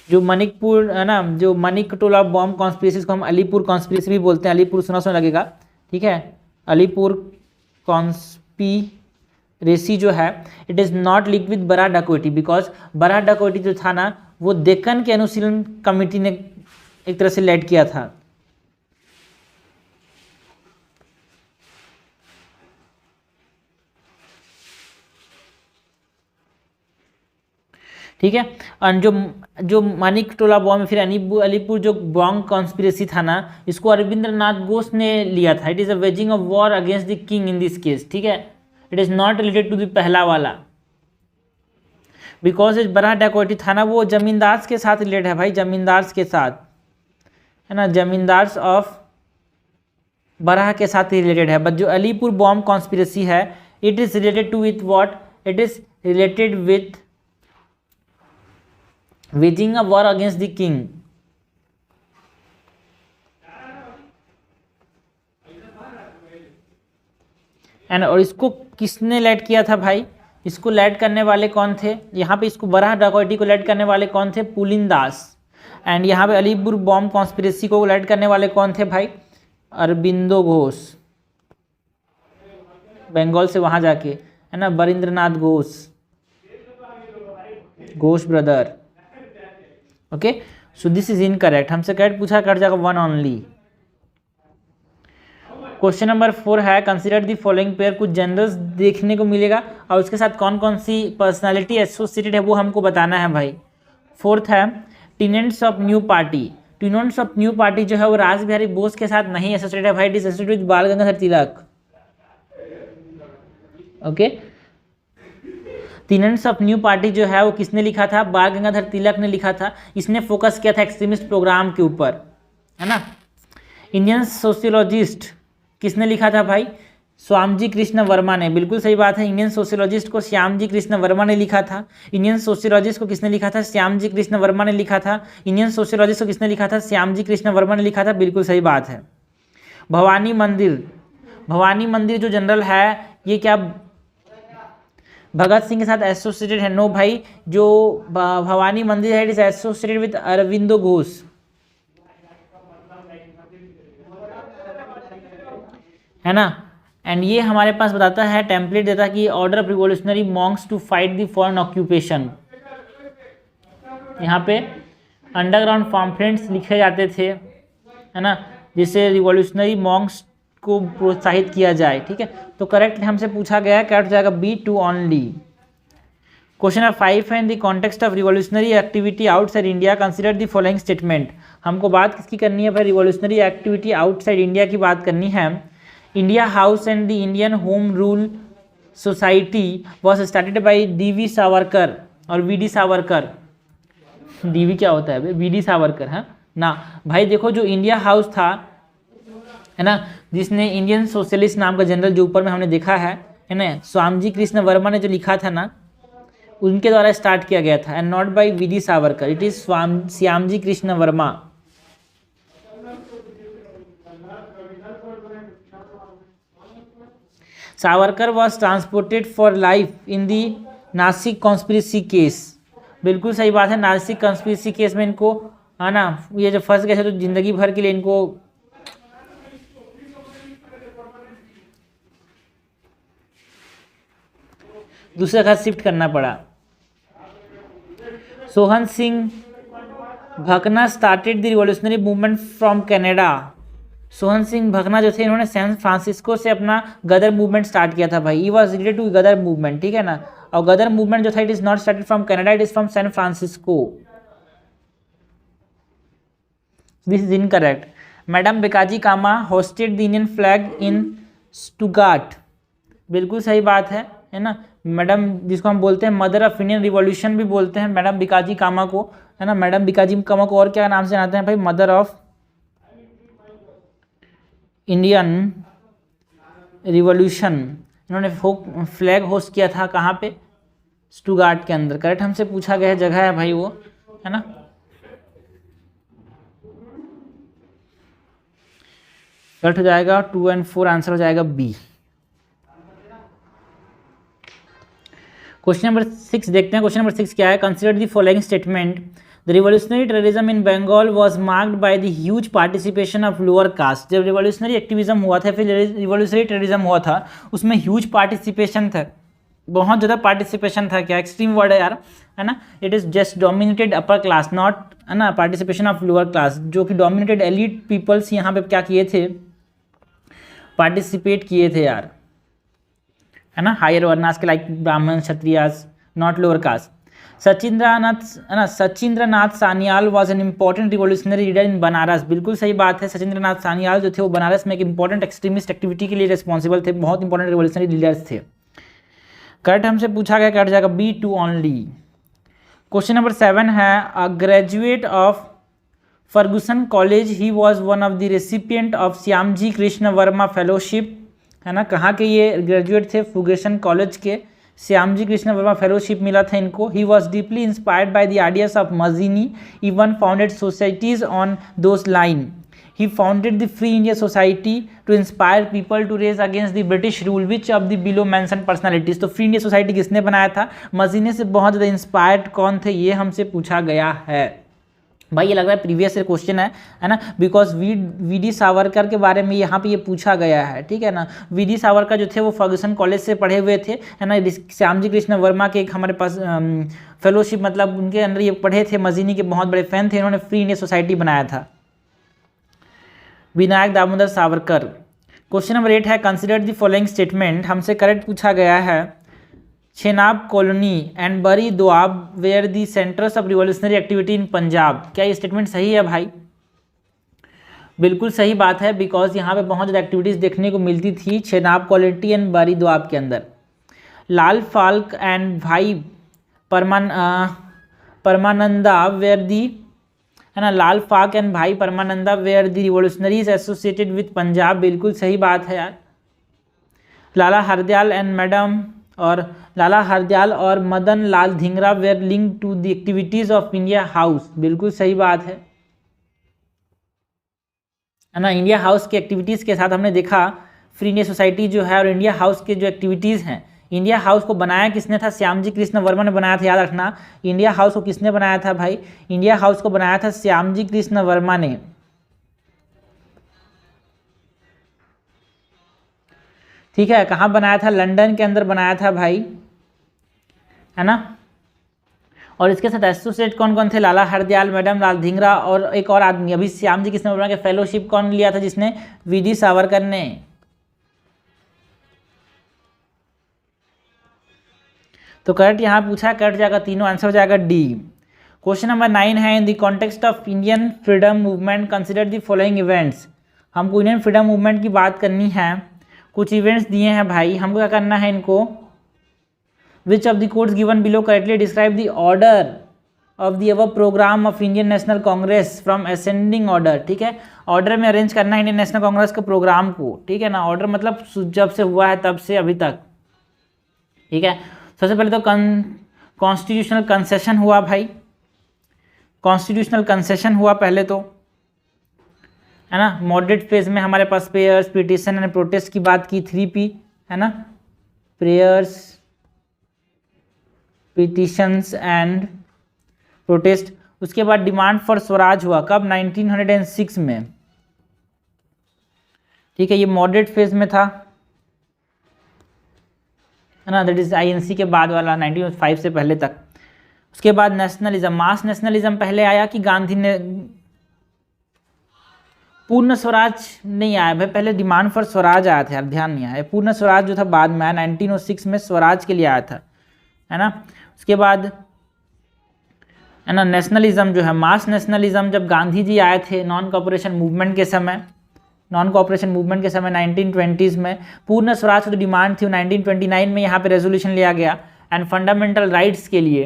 जो मनिकपुर, है ना, जो मनिकटोला बॉम्ब कॉन्स्पिरेसी को हम अलीपुर कॉन्स्पिरेसी भी बोलते हैं, अलीपुर सुना सुना लगेगा, ठीक है। अलीपुर कॉन्स्पिरेसी जो है, it is not linked with Barrah dacoity, because बराह डकैती जो था ना, वो डेक्कन के अनुशीलन कमेटी ने एक तरह से लेड किया था। ठीक है। और जो मानिकटोला बॉम्ब, फिर अलीपुर जो बॉम्ब कॉन्स्पिरेसी था ना, इसको अरविंद्रनाथ घोष ने लिया था। It is a waging of war against the king in this case, ठीक है। It is not related to the पहला वाला, बिकॉज इस बराह डकैती था ना, वो जमींदार के साथ रिलेटेड है भाई, जमींदार के साथ, है ना, जमींदार ऑफ बराह के साथ ही रिलेटेड है। बट जो अलीपुर बॉम्ब कॉन्स्पिरेसी है, it is related to with what, it is related with waging a war against the king। And और इसको किसने लेड किया था भाई, इसको लेड करने वाले कौन थे, यहाँ पे इसको बराह डकैती को लेड करने वाले कौन थे, पुलिन दास। एंड यहाँ पे अलीपुर बॉम्ब कॉन्स्पिरेसी को लेड करने वाले कौन थे भाई, अरबिंदो घोष, बंगाल से वहाँ जाके, है ना, Barindranath Ghosh, Ghosh brother. Okay, so this is incorrect, हमसे करेक्ट पूछा, कट जाएगा 1 ओनली। क्वेश्चन नंबर 4 है, कंसीडर द फॉलोइंग पेयर। कुछ जनरल्स देखने को मिलेगा और उसके साथ कौन कौन सी पर्सनालिटी एसोसिएटेड है वो हमको बताना है भाई। 4th है, tenants of new party. Tenants of new party जो है वो राज बिहारी बोस के साथ नहीं एसोसिएटेड है भाई, it is associated with Bal Gangadhar Tilak. Okay, tenets of new party जो है वो किसने लिखा था, बाल गंगाधर तिलक ने लिखा था। इसने फोकस किया था एक्सट्रीमिस्ट प्रोग्राम के ऊपर, है ना। इंडियन सोशियोलॉजिस्ट किसने लिखा था भाई, श्यामजी कृष्ण वर्मा ने, बिल्कुल सही बात है। इंडियन सोशियोलॉजिस्ट को श्यामजी कृष्ण वर्मा ने लिखा था। इंडियन सोशियोलॉजिस्ट को किसने लिखा था, श्यामजी कृष्ण वर्मा ने लिखा था। इंडियन सोशियोलॉजिस्ट को किसने लिखा था, श्यामजी कृष्ण वर्मा ने लिखा था, बिल्कुल सही बात है। भवानी मंदिर, भवानी मंदिर जो जनरल है, ये क्या भगत सिंह के साथ एसोसिएटेड है? नो भाई, जो भवानी मंदिर है, it is associated with Aurobindo Ghosh, है ना। एंड ये हमारे पास बताता है, टेम्पलेट देता है कि order of revolutionary monks to fight the foreign occupation. यहाँ पे अंडरग्राउंड पॉम्फलेट्स लिखे जाते थे, है ना, जिससे रिवोल्यूशनरी मॉन्क्स को प्रोत्साहित किया जाए, ठीक है। तो करेक्ट हमसे पूछा गया है, करेक्ट जाएगा B2 ओनली। क्वेश्चन नंबर 5 है, in the context of revolutionary activity outside India consider the following statement. हमको बात किसकी करनी है भाई, रिवोल्यूशनरी एक्टिविटी आउटसाइड इंडिया की बात करनी है। India house and the Indian home rule society was started by DV Savarkar और VD सावरकर। DV क्या होता है, VD सावरकर, है ना भाई। देखो, जो इंडिया हाउस था, है ना, जिसने इंडियन सोशलिस्ट नाम का जनरल जो ऊपर में हमने देखा है है ना, स्वामीजी कृष्ण वर्मा ने जो लिखा था ना, उनके द्वारा स्टार्ट किया गया था, and not by V D Savarkar, it is Shyamji Krishna Varma. Savarkar was transported for life in the Nashik conspiracy case. बिल्कुल सही बात है, नासिक कॉन्स्पिरेसी केस में इनको, है ना, ये जब फंस गए थे तो जिंदगी भर के लिए इनको दूसरे घर शिफ्ट करना पड़ा। Sohan Singh Bhakna started the revolutionary movement from Canada. Sohan Singh Bhakna जो थे, इन्होंने सैन फ्रांसिस्को से अपना गदर मूवमेंट स्टार्ट किया था भाई। He was related to Ghadar movement, ठीक है ना। और गदर मूवमेंट जो था, it is not started from Canada, it is from San Francisco. This is incorrect. Madam Bhikaji Cama hosted the Indian flag in Stuttgart. बिल्कुल सही बात है ना। मैडम, जिसको हम बोलते हैं मदर ऑफ इंडियन रिवॉल्यूशन भी बोलते हैं मैडम बिकाजी कामा को, है ना। मैडम बिकाजी कामा को और क्या नाम से जानते हैं भाई? Mother of Indian revolution. इन्होंने फ्लैग होस्ट किया था कहाँ पे? स्टुगार्ट के अंदर। करेक्ट हमसे पूछा गया जगह है भाई वो, है ना। करेक्ट हो जाएगा 2 और 4, आंसर हो जाएगा बी। क्वेश्चन नंबर 6 देखते हैं। क्वेश्चन नंबर 6 क्या है? Consider the following statement. The revolutionary terrorism in Bengal was marked by the huge participation of lower caste. जब रिवॉल्यूशनरी एक्टिविज्म हुआ था, फिर रिवॉल्यूशनरी टेररिज्म हुआ था, उसमें ह्यूज पार्टिसिपेशन था, बहुत ज़्यादा पार्टिसिपेशन था। क्या एक्सट्रीम वर्ड है यार, है ना। It is just dominated upper class, not, है ना, पार्टिसिपेशन ऑफ लोअर क्लास, जो कि डोमिनेटेड एलिट पीपल्स यहाँ पे क्या किए थे? पार्टिसिपेट किए थे यार, है ना। हायर वर्नास के लाइक ब्राह्मण, Kshatriyas, not lower caste. Sachindranath Sanyal was an important revolutionary leader in Banaras. बिल्कुल सही बात है। सचिंद्रनाथ सान्याल जो थे वो बनारस में एक इंपॉर्टेंट एक्सट्रीमिस्ट एक्टिविटी के लिए रिस्पॉन्सिबल थे, बहुत इंपॉर्टेंट रिवॉल्यूशनरी लीडर्स थे। करेक्ट हमसे पूछा गया, कट जाएगा B2 ओनली। क्वेश्चन नंबर 7 है, a graduate of Ferguson college, he was one of the recipient of Shyamji Krishna Verma fellowship, है ना। कहाँ के ये ग्रेजुएट थे? फर्गुसन कॉलेज के। श्यामजी कृष्ण वर्मा फेलोशिप मिला था इनको। He was deeply inspired by the ideas of मजीनी, even founded societies on those line. He founded the Free India Society to inspire people to raise against the British rule. Which of the below mentioned personalities? तो free India society किसने बनाया था? मजीने से बहुत ज़्यादा inspired कौन थे? ये हमसे पूछा गया है भाई। ये लग रहा है प्रीवियस ईयर क्वेश्चन है ना, बिकॉज वी डी सावरकर के बारे में यहाँ पे ये पूछा गया है, ठीक है ना। वी डी सावरकर जो थे वो फर्गुसन कॉलेज से पढ़े हुए थे, है ना। श्यामजी कृष्ण वर्मा के एक हमारे पास फेलोशिप, मतलब उनके अंदर ये पढ़े थे, मजीनी के बहुत बड़े फैन थे, इन्होंने फ्री इंडिया सोसाइटी बनाया था। विनायक दामोदर सावरकर। क्वेश्चन नंबर 8 है, कंसिडर द फॉलोइंग स्टेटमेंट। हमसे करेक्ट पूछा गया है, Chenab colony and Bari Doab were the centres of revolutionary activity in Punjab. क्या ये स्टेटमेंट सही है भाई? बिल्कुल सही बात है, बिकॉज यहाँ पे बहुत ज़्यादा एक्टिविटीज़ देखने को मिलती थी चेनाब कॉलोनी एंड बरी दोआब के अंदर। लाल Falk and Bhai Parmananda where the, है ना, लाल फाक and Bhai Parmananda were the revolutionaries associated with Punjab. बिल्कुल सही बात है यार। लाला हरदयाल एंड मैडम और लाला हरदयाल और Madan Lal Dhingra were linked to the activities of India house. बिल्कुल सही बात है ना। इंडिया हाउस की एक्टिविटीज़ के साथ हमने देखा फ्री इंडिया सोसाइटी जो है और इंडिया हाउस के जो एक्टिविटीज़ हैं। इंडिया हाउस को बनाया किसने था? श्यामजी कृष्ण वर्मा ने बनाया था, याद रखना। इंडिया हाउस को किसने बनाया था भाई? इंडिया हाउस को बनाया था श्यामजी कृष्ण वर्मा ने। ठीक है, कहाँ बनाया था? लंदन के अंदर बनाया था भाई, है ना। और इसके साथ एसोसिएट कौन कौन थे? लाला हरदयाल, मैडम लाल धिंगरा और एक और आदमी। अभी श्यामजी कृष्ण वर्मा के फेलोशिप कौन लिया था? जिसने? वी डी सावरकर ने। तो करेक्ट यहाँ पूछा, करेक्ट जाएगा तीनों, आंसर हो जाएगा डी। क्वेश्चन नंबर 9 है, in the context of Indian freedom movement consider the following events. हमको इंडियन फ्रीडम मूवमेंट की बात करनी है। कुछ इवेंट्स दिए हैं भाई, हमको क्या करना है इनको। Which of the codes given below correctly describe the order of the above programme of Indian national Congress from ascending order. ठीक है, ऑर्डर में अरेंज करना है इंडियन नेशनल कांग्रेस के प्रोग्राम को, ठीक है ना। ऑर्डर मतलब जब से हुआ है तब से अभी तक, ठीक है, सबसे पहले तो कॉन्स्टिट्यूशनल कंसेशन हुआ भाई, कॉन्स्टिट्यूशनल कंसेशन हुआ पहले तो, है ना। मॉडरेट फेज में हमारे पास प्रेयर्स, पिटिशन एंड प्रोटेस्ट की बात की, 3P, है ना, प्रेयर्स, पिटिशंस एंड प्रोटेस्ट। उसके बाद डिमांड फॉर स्वराज हुआ कब, 1906 में, ठीक है, ये मॉडरेट फेज में था, है ना, दैट इज INC के बाद वाला 1905 से पहले तक। उसके बाद नेशनलिज्म, मास नेशनलिज्म पहले आया कि गांधी ने, पूर्ण स्वराज नहीं आया भाई, पहले डिमांड फॉर स्वराज आया था यार, ध्यान नहीं आया, पूर्ण स्वराज जो था बाद में आया, 1906 में स्वराज के लिए आया था, है ना। उसके बाद, है ना, नेशनलिज्म जो है, मास नेशनलिज्म जब गांधी जी आए थे नॉन कॉपरेशन मूवमेंट के समय, 1920s में, पूर्ण स्वराज की जो डिमांड थी 1929 में यहाँ पे रेजोल्यूशन लिया गया। एंड फंडामेंटल राइट्स के लिए,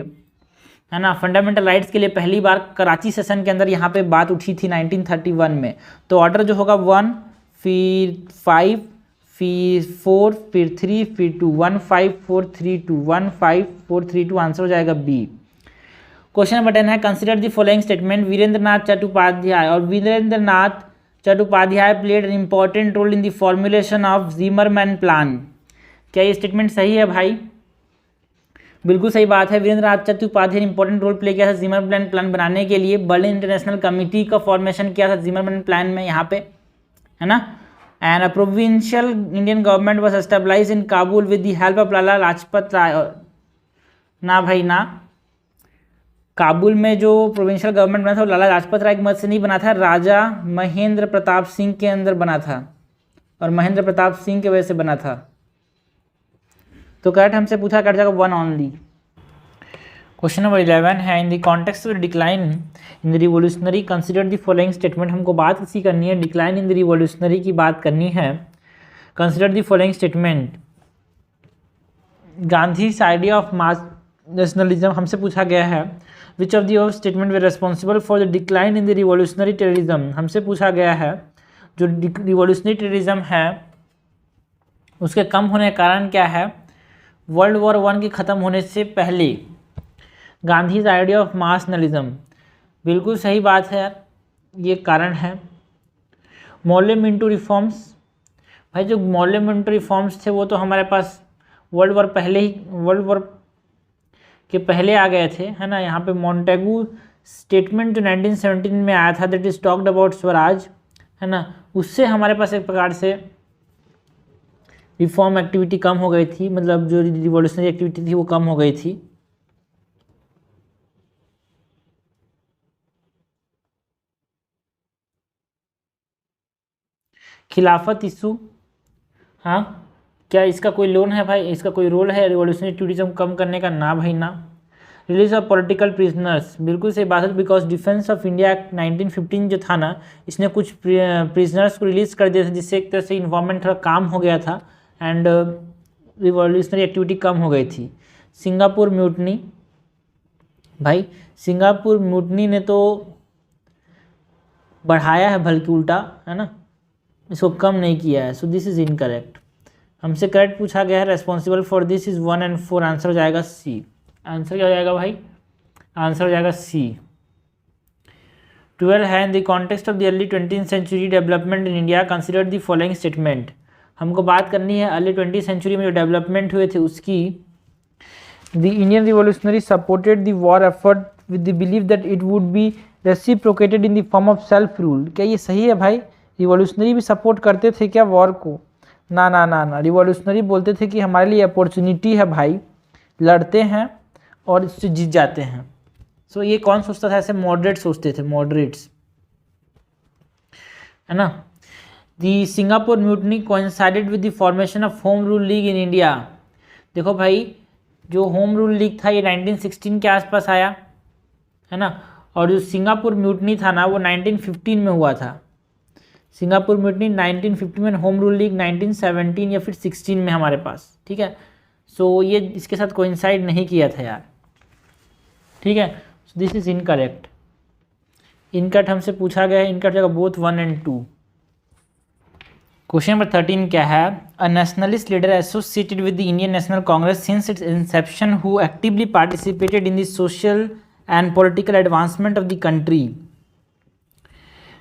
है ना, फंडामेंटल राइट्स के लिए पहली बार कराची सेशन के अंदर यहाँ पे बात उठी थी 1931 में। तो ऑर्डर जो होगा 1, फिर 5, फिर 4, फिर 3, फिर 2, 1, 5, 4, 3, 2, 1, 5, 4, 3, 2, आंसर हो जाएगा बी। क्वेश्चन नंबर 10 है, consider the following statement, Virendranath Chattopadhyay और Virendranath Chattopadhyay played an important role in the formulation of Zimmermann plan. क्या ये स्टेटमेंट सही है भाई? बिल्कुल सही बात है, वीरेंद्रनाथ चट्टोपाध्याय ने इंपॉर्टेंट रोल प्ले किया था ज़िमरमैन प्लान बनाने के लिए। बर्लिन इंटरनेशनल कमिटी का फॉर्मेशन किया था ज़िमरमैन प्लान में यहाँ पे, है ना। And a provincial Indian government was established in Kabul with the help of Lala Lajpat Rai. ना भाई ना, काबुल में जो प्रोविंशियल गवर्नमेंट बना था वो लाला लाजपत राय की मदद से नहीं बना था, राजा महेंद्र प्रताप सिंह के अंदर बना था, और महेंद्र प्रताप सिंह की वजह से बना था। तो करेक्ट हमसे पूछा, कट जाएगा 1 ओनली। क्वेश्चन नंबर 11 है, in the context of decline in the revolutionary consider the following statement. हमको बात किसी करनी है, डिक्लाइन इन द रिवोल्यूशनरी की बात करनी है। Consider the following statement, Gandhi's idea of mass nationalism हमसे पूछा गया है। Which of the statement way responsible for the decline in the revolutionary terrorism, हमसे पूछा गया है जो रिवोल्यूशनरी टेररिज्म है उसके कम होने का कारण क्या है। वर्ल्ड वॉर 1 के ख़त्म होने से पहले Gandhi's idea of mass nationalism, बिल्कुल सही बात है यार, ये कारण है। मॉर्ले मिंटो रिफॉर्म्स, भाई जो मॉर्ले मिंटो रिफॉर्म्स थे वो तो हमारे पास वर्ल्ड वॉर के पहले आ गए थे, है ना। यहाँ पे मॉन्टेगू स्टेटमेंट जो 1917 में आया था, that is talked about Swaraj, है ना, उससे हमारे पास एक प्रकार से रिफॉर्म एक्टिविटी कम हो गई थी, मतलब जो रिवॉल्यूशनरी एक्टिविटी थी वो कम हो गई थी। खिलाफत इशू, हाँ, क्या इसका कोई लोन है भाई, इसका कोई रोल है रिवॉल्यूशनरी एक्टिविटीज़ को कम करने का? ना भाई ना। रिलीज ऑफ पॉलिटिकल प्रिजनर्स, बिल्कुल सही बात है, because defence of India act 1915 जो था ना, इसने कुछ प्रिजनर्स को रिलीज कर दिया था, जिससे एक तरह से इन्वायरमेंट थोड़ा काम हो गया था एंड रिवॉल्यूशनरी एक्टिविटी कम हो गई थी। सिंगापुर म्यूटनी, भाई सिंगापुर म्यूटनी ने तो बढ़ाया है बल्कि उल्टा, है ना, इसको कम नहीं किया है। So this is incorrect. हमसे करेक्ट पूछा गया है, रेस्पॉन्सिबल फॉर दिस इज 1 और 4, आंसर हो जाएगा सी। आंसर क्या हो जाएगा भाई? आंसर हो जाएगा सी। 12 है, in the context of the early 20th century development in India consider the following statement. हमको बात करनी है अर्ली 20th सेंचुरी में जो डेवलपमेंट हुए थे उसकी। The Indian revolutionary supported the war effort with the believe that it would be reciprocated in the form of self rule. क्या ये सही है भाई? रिवॉल्यूशनरी भी सपोर्ट करते थे क्या वॉर को? ना ना ना ना, रिवॉल्यूशनरी बोलते थे कि हमारे लिए अपॉर्चुनिटी है भाई, लड़ते हैं और इससे जीत जाते हैं। सो ये कौन सोचता था ऐसे? मॉडरेट सोचते थे, मॉडरेट्स, है ना। The Singapore mutiny coincided with the formation of home rule league in India. देखो भाई, जो होम रूल लीग था ये 1916 के आसपास आया, है ना, और जो सिंगापुर म्यूटनी था ना वो 1915 में हुआ था। सिंगापुर म्यूटनी 1915 में, होम रूल लीग 1917 या फिर 16 में हमारे पास, ठीक है। सो ये इसके साथ कोइंसाइड नहीं किया था यार, ठीक है। So this is incorrect. इनकट हमसे पूछा गया है, इनकट जगह बोथ 1 और 2। क्वेश्चन नंबर 13 क्या है? A nationalist leader associated with the Indian national Congress since its inception who actively participated in the social and political advancement of the country.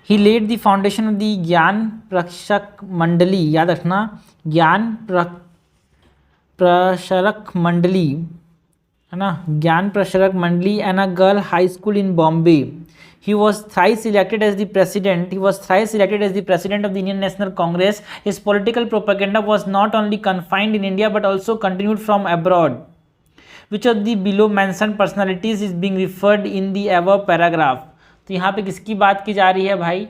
He laid the foundation of the Gyan Prasarak मंडली. याद रखना, ज्ञान प्रसारक मंडली है ना, ज्ञान प्रसारक मंडली and a girl high school in Bombay. He was thrice elected as the president. He was thrice elected as the president of the Indian National Congress. His political propaganda was not only confined in India but also continued from abroad. Which of the below mentioned personalities is being referred in the above paragraph? तो यहाँ पे किसकी बात की जा रही है भाई?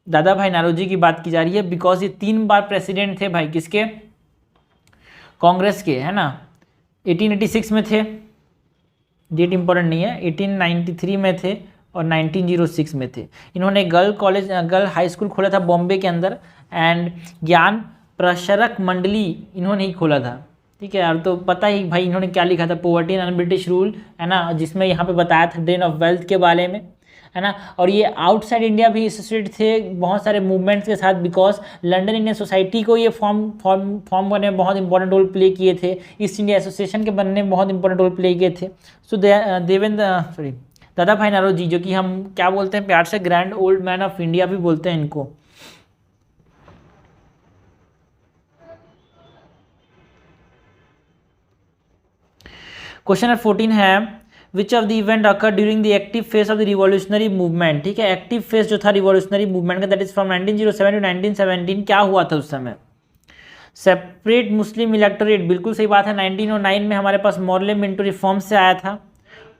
दादा भाई नारोजी की बात की जा रही है, बिकॉज ये 3 बार प्रेसिडेंट थे भाई. किसके? कांग्रेस के, है ना. 1886 में थे, डेट इंपॉर्टेंट नहीं है, 1893 में थे और 1906 में थे. इन्होंने गर्ल हाई स्कूल खोला था बॉम्बे के अंदर, एंड ज्ञान प्रसारक मंडली इन्होंने ही खोला था. ठीक है यार, तो पता ही भाई इन्होंने क्या लिखा था, पॉवर्टी एंड ब्रिटिश रूल, है ना, जिसमें यहाँ पे बताया था ड्रेन ऑफ वेल्थ के बारे में, है ना. और ये आउटसाइड इंडिया भी एसोसिएट थे बहुत सारे मूवमेंट्स के साथ, बिकॉज लंदन इंडियन सोसाइटी को ये फॉर्म करने में बहुत इंपॉर्टेंट रोल प्ले किए थे, ईस्ट इंडिया एसोसिएशन के बनने में बहुत इंपॉर्टेंट रोल प्ले किए थे. सो दादा भाई नारोजी, जो कि हम क्या बोलते हैं प्यार से, grand old man of India भी बोलते हैं इनको. क्वेश्चन नंबर 14 है, which of the event occur during the active phase of the revolutionary movement. ठीक है, एक्टिव फेज जो था रिवॉल्यूशनरी मूवमेंट का, दैट इज फ्रॉम 1907 टू 1917. क्या हुआ था उस समय? सेपरेट मुस्लिम इलेक्टोरेट, बिल्कुल सही बात है. 1909 में हमारे पास मॉर्ले मिंटो रिफॉर्म से आया था.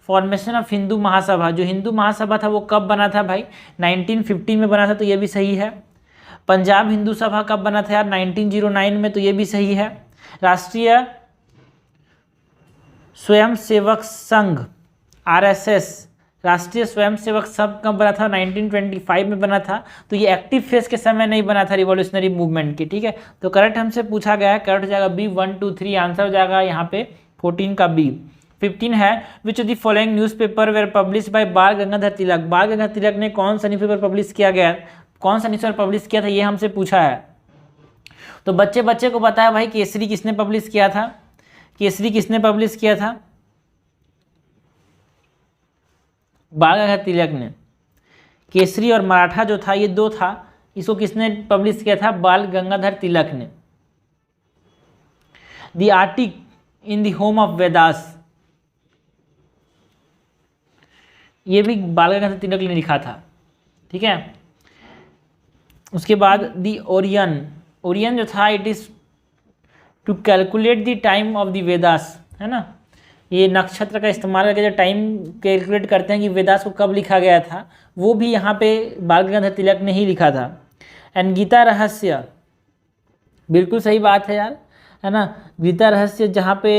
फॉर्मेशन ऑफ हिंदू महासभा, जो हिंदू महासभा था वो कब बना था भाई? 1915 में बना था, तो ये भी सही है. पंजाब हिंदू सभा कब बना था यार? 1909 में, तो ये भी सही है. राष्ट्रीय स्वयंसेवक संघ RSS, राष्ट्रीय स्वयंसेवक संघ कब बना था? 1925 में बना था. तो ये एक्टिव फेज के समय नहीं बना था रिवॉल्यूशनरी मूवमेंट के. ठीक है, तो करेक्ट हमसे पूछा गया है, करेक्ट हो जाएगा बी. 1 2 3 आंसर हो जाएगा यहाँ पे 14 का बी. 15 है, which of the following newspaper were publish by Bal Gangadhar तिलक. बाल गंगाधर तिलक ने कौन सा न्यूज़पेपर पब्लिश किया गया, कौन सा न्यूज़पेपर पब्लिश किया था, ये हमसे पूछा है. तो बच्चे को पता है भाई, केसरी किसने पब्लिश किया था? केसरी किसने पब्लिश किया था? बाल गंगाधर तिलक ने. केसरी और मराठा जो था, ये 2 था, इसको किसने पब्लिश किया था? बाल गंगाधर तिलक ने. The Arctic in the home of Vedas, ये भी बाल गंगाधर तिलक ने लिखा था. ठीक है, उसके बाद द ओरियन, ओरियन जो था, it is to calculate the time of the Vedas, है ना. ये नक्षत्र का इस्तेमाल करके जो टाइम कैलकुलेट करते हैं कि वेदास को कब लिखा गया था, वो भी यहाँ पे बाल गंगाधर तिलक ने ही लिखा था. एंड गीता रहस्य, बिल्कुल सही बात है यार, है ना. गीता रहस्य जहाँ पे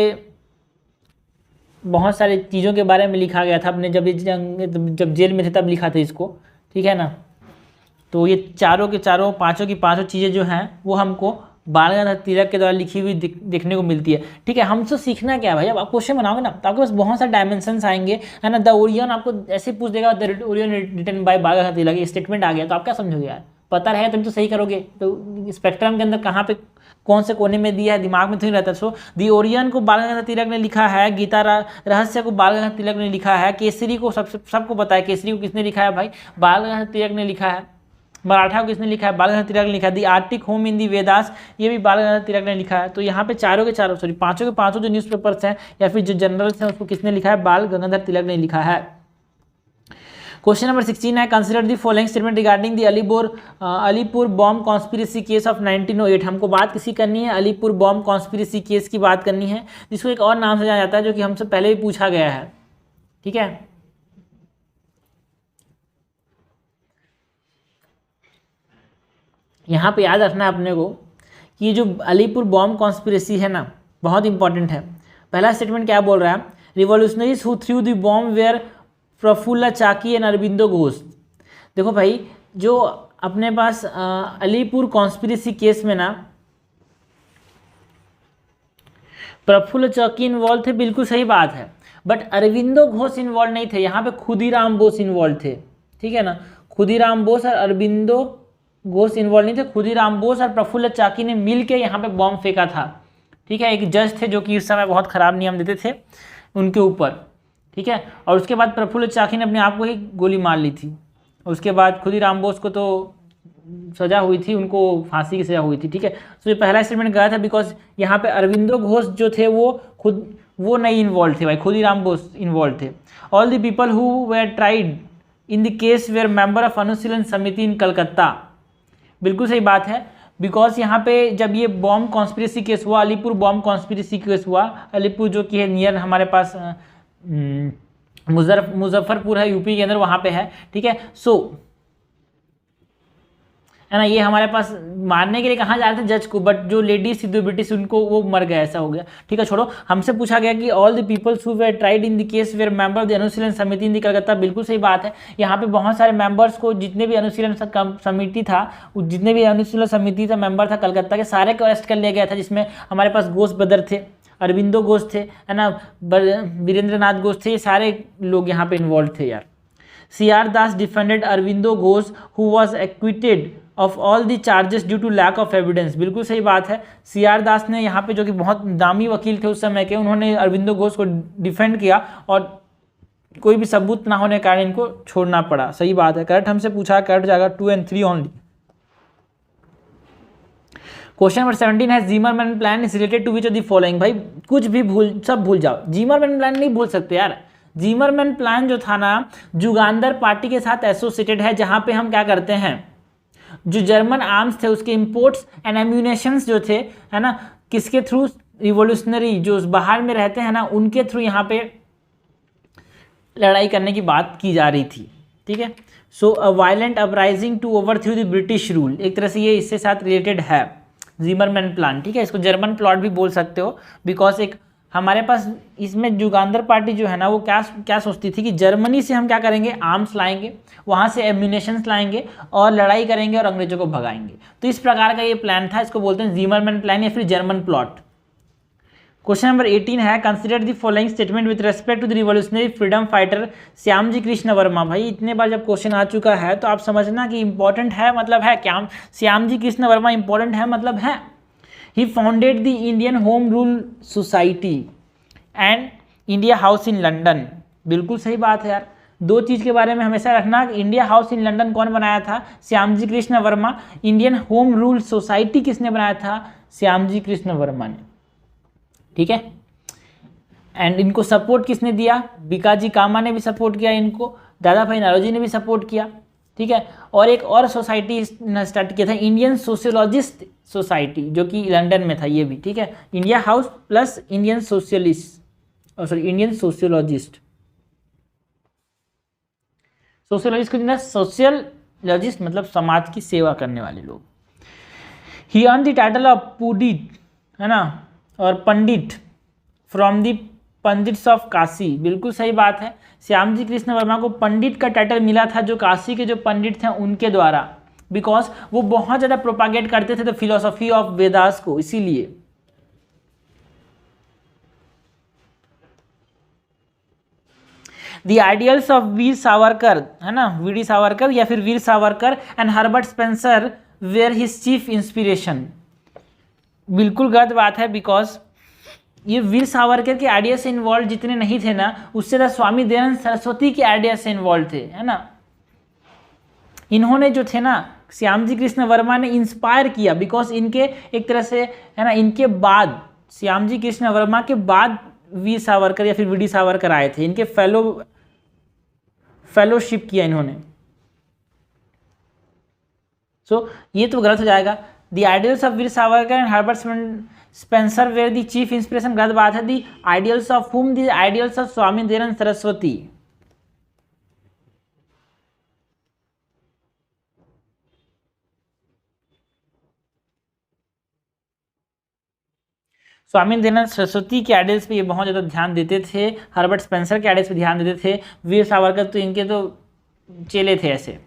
बहुत सारी चीज़ों के बारे में लिखा गया था, अपने जब जेल में थे तब लिखा था इसको. ठीक है ना. तो ये चारों के चारों, पाँचों की पाँचों चीज़ें जो हैं वो हमको बाल गंगाधर तिलक के द्वारा लिखी हुई देखने को मिलती है. ठीक है, हमसे सीखना क्या है भाई, अब आप क्वेश्चन बनाओगे ना तो आपके पास बहुत सारे डायमेंशंस आएंगे, है ना. द ओरियन आपको ऐसे पूछ देगा, the Orion written by Bal Gangadhar तिलक, ये स्टेटमेंट आ गया, तो आप क्या समझोगे यार? पता रहेगा तभी तो सही करोगे. तो स्पेक्ट्रम के अंदर कहाँ पे कौन से कोने में दिया है, दिमाग में तो नहीं रहता. सो दी ओरियन को बाल गंगाधर तिलक ने लिखा है, गीता रहस्य को बाल गंगाधर तिलक ने लिखा है, केसरी को सबको पता है, केसरी को किसने लिखा है भाई? बाल गंगाधर तिलक ने लिखा है. मराठा को किसने लिखा है? बाल गंगाधर तिलक ने लिखा है. दी आर्टिक होम इन दी वेदास, ये भी बाल गंगाधर तिलक ने लिखा है. तो यहाँ पे चारों के चारों, सॉरी पांचों के पांचों जो न्यूज़पेपर्स हैं या फिर जो जनरल्स हैं, उसको किसने लिखा है? बाल गंगाधर तिलक ने लिखा है. क्वेश्चन नंबर 16 है, consider the following statement regarding the Alipur bomb conspiracy case of 1908. हमको बात किसी करनी है, अलीपुर बॉम्ब कॉन्स्पिरेसी केस की बात करनी है, जिसको एक और नाम से जाना जाता है, जो कि हमसे पहले भी पूछा गया है. ठीक है, यहाँ पे याद रखना है अपने को कि ये जो अलीपुर बॉम्ब कॉन्स्पिरेसी है ना, बहुत इंपॉर्टेंट है. पहला स्टेटमेंट क्या बोल रहा है? Revolutionaries who threw the bomb were Prafulla Chaki and Aurobindo Ghosh. देखो भाई, जो अपने पास अलीपुर कॉन्स्पिरेसी केस में ना प्रफुल्ल चाकी इन्वॉल्व थे, बिल्कुल सही बात है, बट अरविंदो घोष इन्वॉल्व नहीं थे. यहाँ पे खुदीराम बोस इन्वॉल्व थे. ठीक है ना, खुदीराम बोस और अरबिंदो घोष इन्वॉल्व नहीं थे, खुदीराम बोस और प्रफुल्ल चाकी ने मिल के यहाँ पे बॉम्ब फेंका था। ठीक है, एक जज थे जो कि उस समय बहुत ख़राब नियम देते थे उनके ऊपर। ठीक है, और उसके बाद प्रफुल्ल चाकी ने अपने आप को ही गोली मार ली थी। उसके बाद खुदीराम बोस को तो सजा हुई थी, उनको फांसी की सजा हुई थी। ठीक है, तो ये पहला स्टेटमेंट गया था बिकॉज यहाँ पे अरविंदो घोष जो थे वो नहीं इन्वॉल्व थे भाई, खुदीराम बोस इन्वॉल्व थे। All the people who were tried in the case were member of Anushilan Samiti इन कलकत्ता। बिल्कुल सही बात है, बिकॉज यहाँ पे जब ये बॉम्ब कॉन्स्पिरेसी केस हुआ, अलीपुर बॉम्ब कॉन्स्पिरेसी केस हुआ, अलीपुर जो कि है नियर हमारे पास मुजफ्फरपुर है यूपी के अंदर, वहाँ पे है। ठीक है, सो है ना, ये हमारे पास मारने के लिए कहाँ जा रहे थे जज को, बट जो लेडीज थी दो ब्रिटिश उनको वो मर गया, ऐसा हो गया। ठीक है, छोड़ो, हमसे पूछा गया कि all the peoples who were tried in the case were member of the Anushilan Samiti in the Calcutta. बिल्कुल सही बात है, यहाँ पे बहुत सारे मेंबर्स को, जितने भी अनुशीलन समिति था, जितने भी अनुशीलन समिति का मेंबर था कलकत्ता के, सारे को अरेस्ट कर लिया गया था, जिसमें हमारे पास घोष ब्रदर थे, अरविंदो घोष थे, है ना, वीरेंद्र नाथ घोष थे, ये सारे लोग यहाँ पे इन्वॉल्व थे यार। C.R. Das defended Arvindo Ghosh who was acquitted of all the charges due to lack of evidence। बिल्कुल सही बात है, C.R. दास ने यहाँ पे, जो कि बहुत नामी वकील थे उस समय के, उन्होंने अरविंदो घोष को डिफेंड किया और कोई भी सबूत ना होने के कारण इनको छोड़ना पड़ा। सही बात है, करेक्ट हमसे पूछा, करेक्ट जाएगा 2 और 3 ओनली। क्वेश्चन नंबर 17 है Zimmermann plan is related to which of the following. भाई कुछ भी सब भूल जाओ, ज़ीमरमैन प्लान नहीं भूल सकते यार। ज़ीमरमैन प्लान जो था ना, जुगांदर पार्टी के साथ एसोसिएटेड है, जहां पे हम क्या करते हैं, जो जर्मन आर्म्स थे उसके इंपोर्ट्स एंड एम्यूनेशंस जो थे, है ना, किसके थ्रू, रिवोल्यूशनरी जो बाहर में रहते हैं ना, उनके थ्रू यहाँ पे लड़ाई करने की बात की जा रही थी। ठीक है, so a violent uprising to overthrow the British rule, एक तरह से ये इससे साथ रिलेटेड है ज़ीमरमैन प्लान। ठीक है, इसको जर्मन प्लॉट भी बोल सकते हो, बिकॉज एक हमारे पास इसमें जुगांदर पार्टी जो है ना, वो क्या सोचती थी कि जर्मनी से हम क्या करेंगे, आर्म्स लाएंगे, वहाँ से एम्यूनेशंस लाएंगे और लड़ाई करेंगे और अंग्रेजों को भगाएंगे। तो इस प्रकार का ये प्लान था, इसको बोलते हैं ज़ीमरमैन प्लान या फिर जर्मन प्लॉट। क्वेश्चन नंबर 18 है consider the following statement with respect to the revolutionary freedom fighter Shyamji Krishna Varma. भाई इतने बार जब क्वेश्चन आ चुका है तो आप समझना कि इंपॉर्टेंट है, मतलब है क्या, श्यामजी कृष्ण वर्मा इंपॉर्टेंट है, मतलब है। He founded the Indian Home Rule Society and India House in London। बिल्कुल सही बात है यार, दो चीज़ के बारे में हमेशा रखना, इंडिया हाउस इन लंदन कौन बनाया था, Shyamji Krishna Verma. Indian home rule society किसने बनाया था, श्यामजी कृष्ण वर्मा ने। ठीक है, एंड इनको सपोर्ट किसने दिया, बीकाजी कामा ने भी सपोर्ट किया इनको, दादा भाई नौरोजी ने भी सपोर्ट किया। ठीक है, और एक और सोसाइटी स्टार्ट किया था, इंडियन सोशियोलॉजिस्ट सोसाइटी, जो कि लंदन में था ये भी। ठीक है, India house plus Indian socialist, sorry Indian sociologist, sociologist को सोशियोलॉजिस्ट मतलब समाज की सेवा करने वाले लोग। He earn the title of pandit, है ना, और pandit from the pandits of Kashi. बिल्कुल सही बात है, श्यामजी कृष्ण वर्मा को पंडित का टाइटल मिला था जो काशी के जो पंडित थे उनके द्वारा, बिकॉज वो बहुत ज़्यादा प्रोपागेट करते थे द फिलोसॉफी ऑफ वेदास को, इसीलिए। The ideals of Veer Savarkar, है ना, वीडी सावरकर या फिर Veer Savarkar and Herbert Spencer were his chief inspiration. बिल्कुल गलत बात है, बिकॉज ये वीर सावरकर के आइडिया से इन्वॉल्व जितने नहीं थे ना, उससे ज़्यादा स्वामी दयानंद सरस्वती के आइडिया से इन्वॉल्व थे, है ना। इन्होंने जो थे ना, श्यामजी कृष्ण वर्मा ने इंस्पायर किया, बिकॉज इनके एक तरह से, है ना, इनके बाद श्यामजी कृष्ण वर्मा के बाद वीर सावरकर या फिर वीडी सावरकर आए थे, इनके फेलोशिप किया इन्होंने। सो ये तो गलत हो जाएगा। The ideals of Veer Savarkar and Herbert Spencer were the chief inspiration, गलत बात है। The ideals of Hume, the ideals of Swami Dayanand Saraswati. Swami Dayanand Saraswati के आइडियल्स पे ये बहुत ज़्यादा ध्यान देते थे, हर्बर्ट स्पेंसर के आइडियल्स पे ध्यान देते थे, वीर सावरकर तो इनके तो चेले थे ऐसे।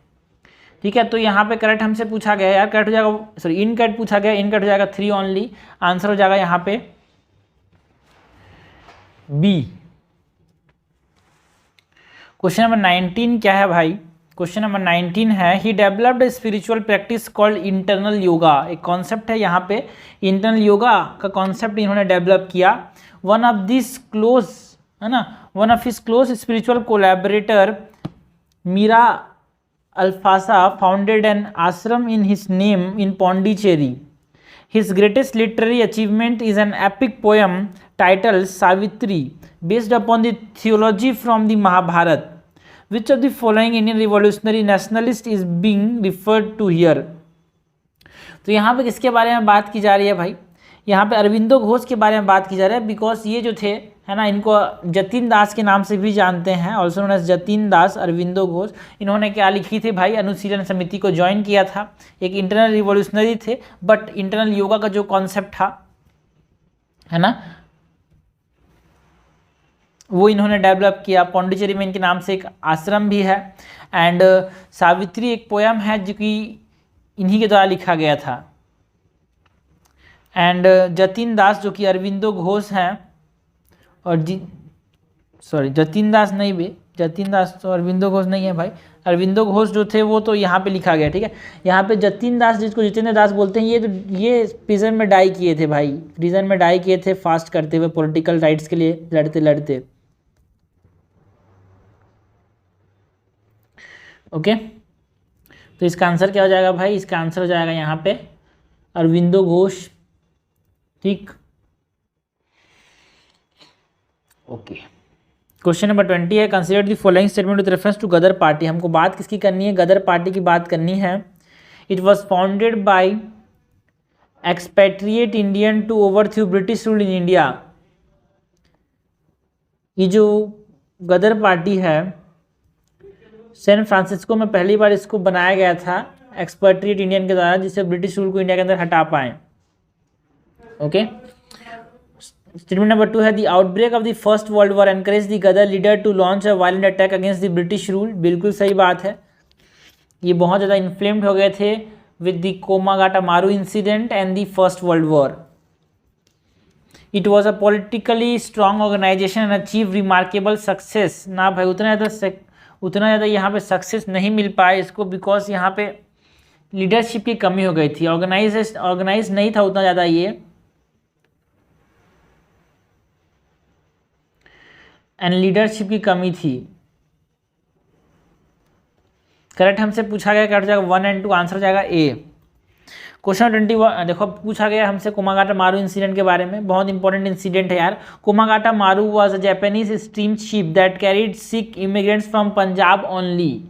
ठीक है, तो यहाँ पे करेक्ट हमसे पूछा गया यार, करेक्ट हो जाएगा, सॉरी इन करेक्ट पूछा गया, इन करेक्ट हो जाएगा 3 ओनली, आंसर हो जाएगा यहाँ पे बी। क्वेश्चन नंबर 19 क्या है भाई, क्वेश्चन नंबर 19 है, he developed spiritual practice called internal yoga. एक कॉन्सेप्ट है यहाँ पे, इंटरनल योगा का कॉन्सेप्ट इन्होंने डेवलप किया। वन ऑफ दिस क्लोज, है ना, one of his close spiritual collaborator Mirra Alfassa founded an ashram in his name in Pondicherry. His greatest literary achievement is an epic poem titled Savitri, based upon the theology from the Mahabharata. Which of the following Indian revolutionary nationalist is being referred to here? तो यहाँ पे किसके बारे में बात की जा रही है भाई? यहाँ पे अरविंदो घोष के बारे में बात की जा रही है, बिकॉज ये जो थे, है ना, इनको जतिन दास के नाम से भी जानते हैं, ऑल्सो नोन एज जतिन दास अरविंदो घोष। इन्होंने क्या लिखी थी भाई? अनुशीलन समिति को ज्वाइन किया था। एक इंटरनल रिवोल्यूशनरी थे, बट इंटरनल योगा का जो कॉन्सेप्ट था, है ना, वो इन्होंने डेवलप किया। पौंडीचेरी में इनके नाम से एक आश्रम भी है। एंड सावित्री एक पोयम है जो कि इन्हीं के द्वारा लिखा गया था। एंड जतिन दास जो कि अरविंदो घोष हैं, और जतिन दास नहीं भी, जतिन दास तो अरविंदो घोष नहीं है भाई। अरविंदो घोष जो थे वो तो यहाँ पे लिखा गया, ठीक है। यहाँ पे जतिन दास, जिसको जितेंद्र दास बोलते हैं, ये प्रिजन में डाई किए थे भाई, प्रिजन में डाई किए थे फास्ट करते हुए, पॉलिटिकल राइट्स के लिए लड़ते लड़ते। ओके, तो इसका आंसर क्या हो जाएगा भाई? इसका आंसर हो जाएगा यहाँ पे अरविंदो घोष, ठीक। ओके, क्वेश्चन नंबर 20 है, consider the following statement with reference to Ghadar party. हमको बात किसकी करनी है? गदर पार्टी की बात करनी है। It was founded by expatriate Indian to overthrow British rule in India. ये जो गदर पार्टी है, सैन फ्रांसिस्को में पहली बार इसको बनाया गया था एक्सपेट्रिएट इंडियन के द्वारा, जिससे ब्रिटिश रूल को इंडिया के अंदर हटा पाए। ओके, स्टेटमेंट नंबर 2 है, the outbreak of the first world war encourage the Ghadar leader to launch a violent attack against the British rule. बिल्कुल सही बात है, ये बहुत ज़्यादा इन्फ्लेम्ड हो गए थे with the Komagata Maru incident and the first world war. It was a politically strong organisation and achieve remarkable success. ना भाई, उतना ज़्यादा यहाँ पे सक्सेस नहीं मिल पाए इसको, बिकॉज यहाँ पे लीडरशिप की कमी हो गई थी। ऑर्गेनाइज नहीं था उतना ज़्यादा ये, एंड लीडरशिप की कमी थी। करेक्ट हमसे पूछा गया, करेक्ट जाएगा 1 और 2, आंसर जाएगा ए। क्वेश्चन 21 देखो, पूछा गया हमसे कोमागाटा मारू इंसिडेंट के बारे में। बहुत इंपॉर्टेंट इंसिडेंट है यार। कोमागाटा मारू was a Japanese steam ship that carried sick immigrants from Punjab only.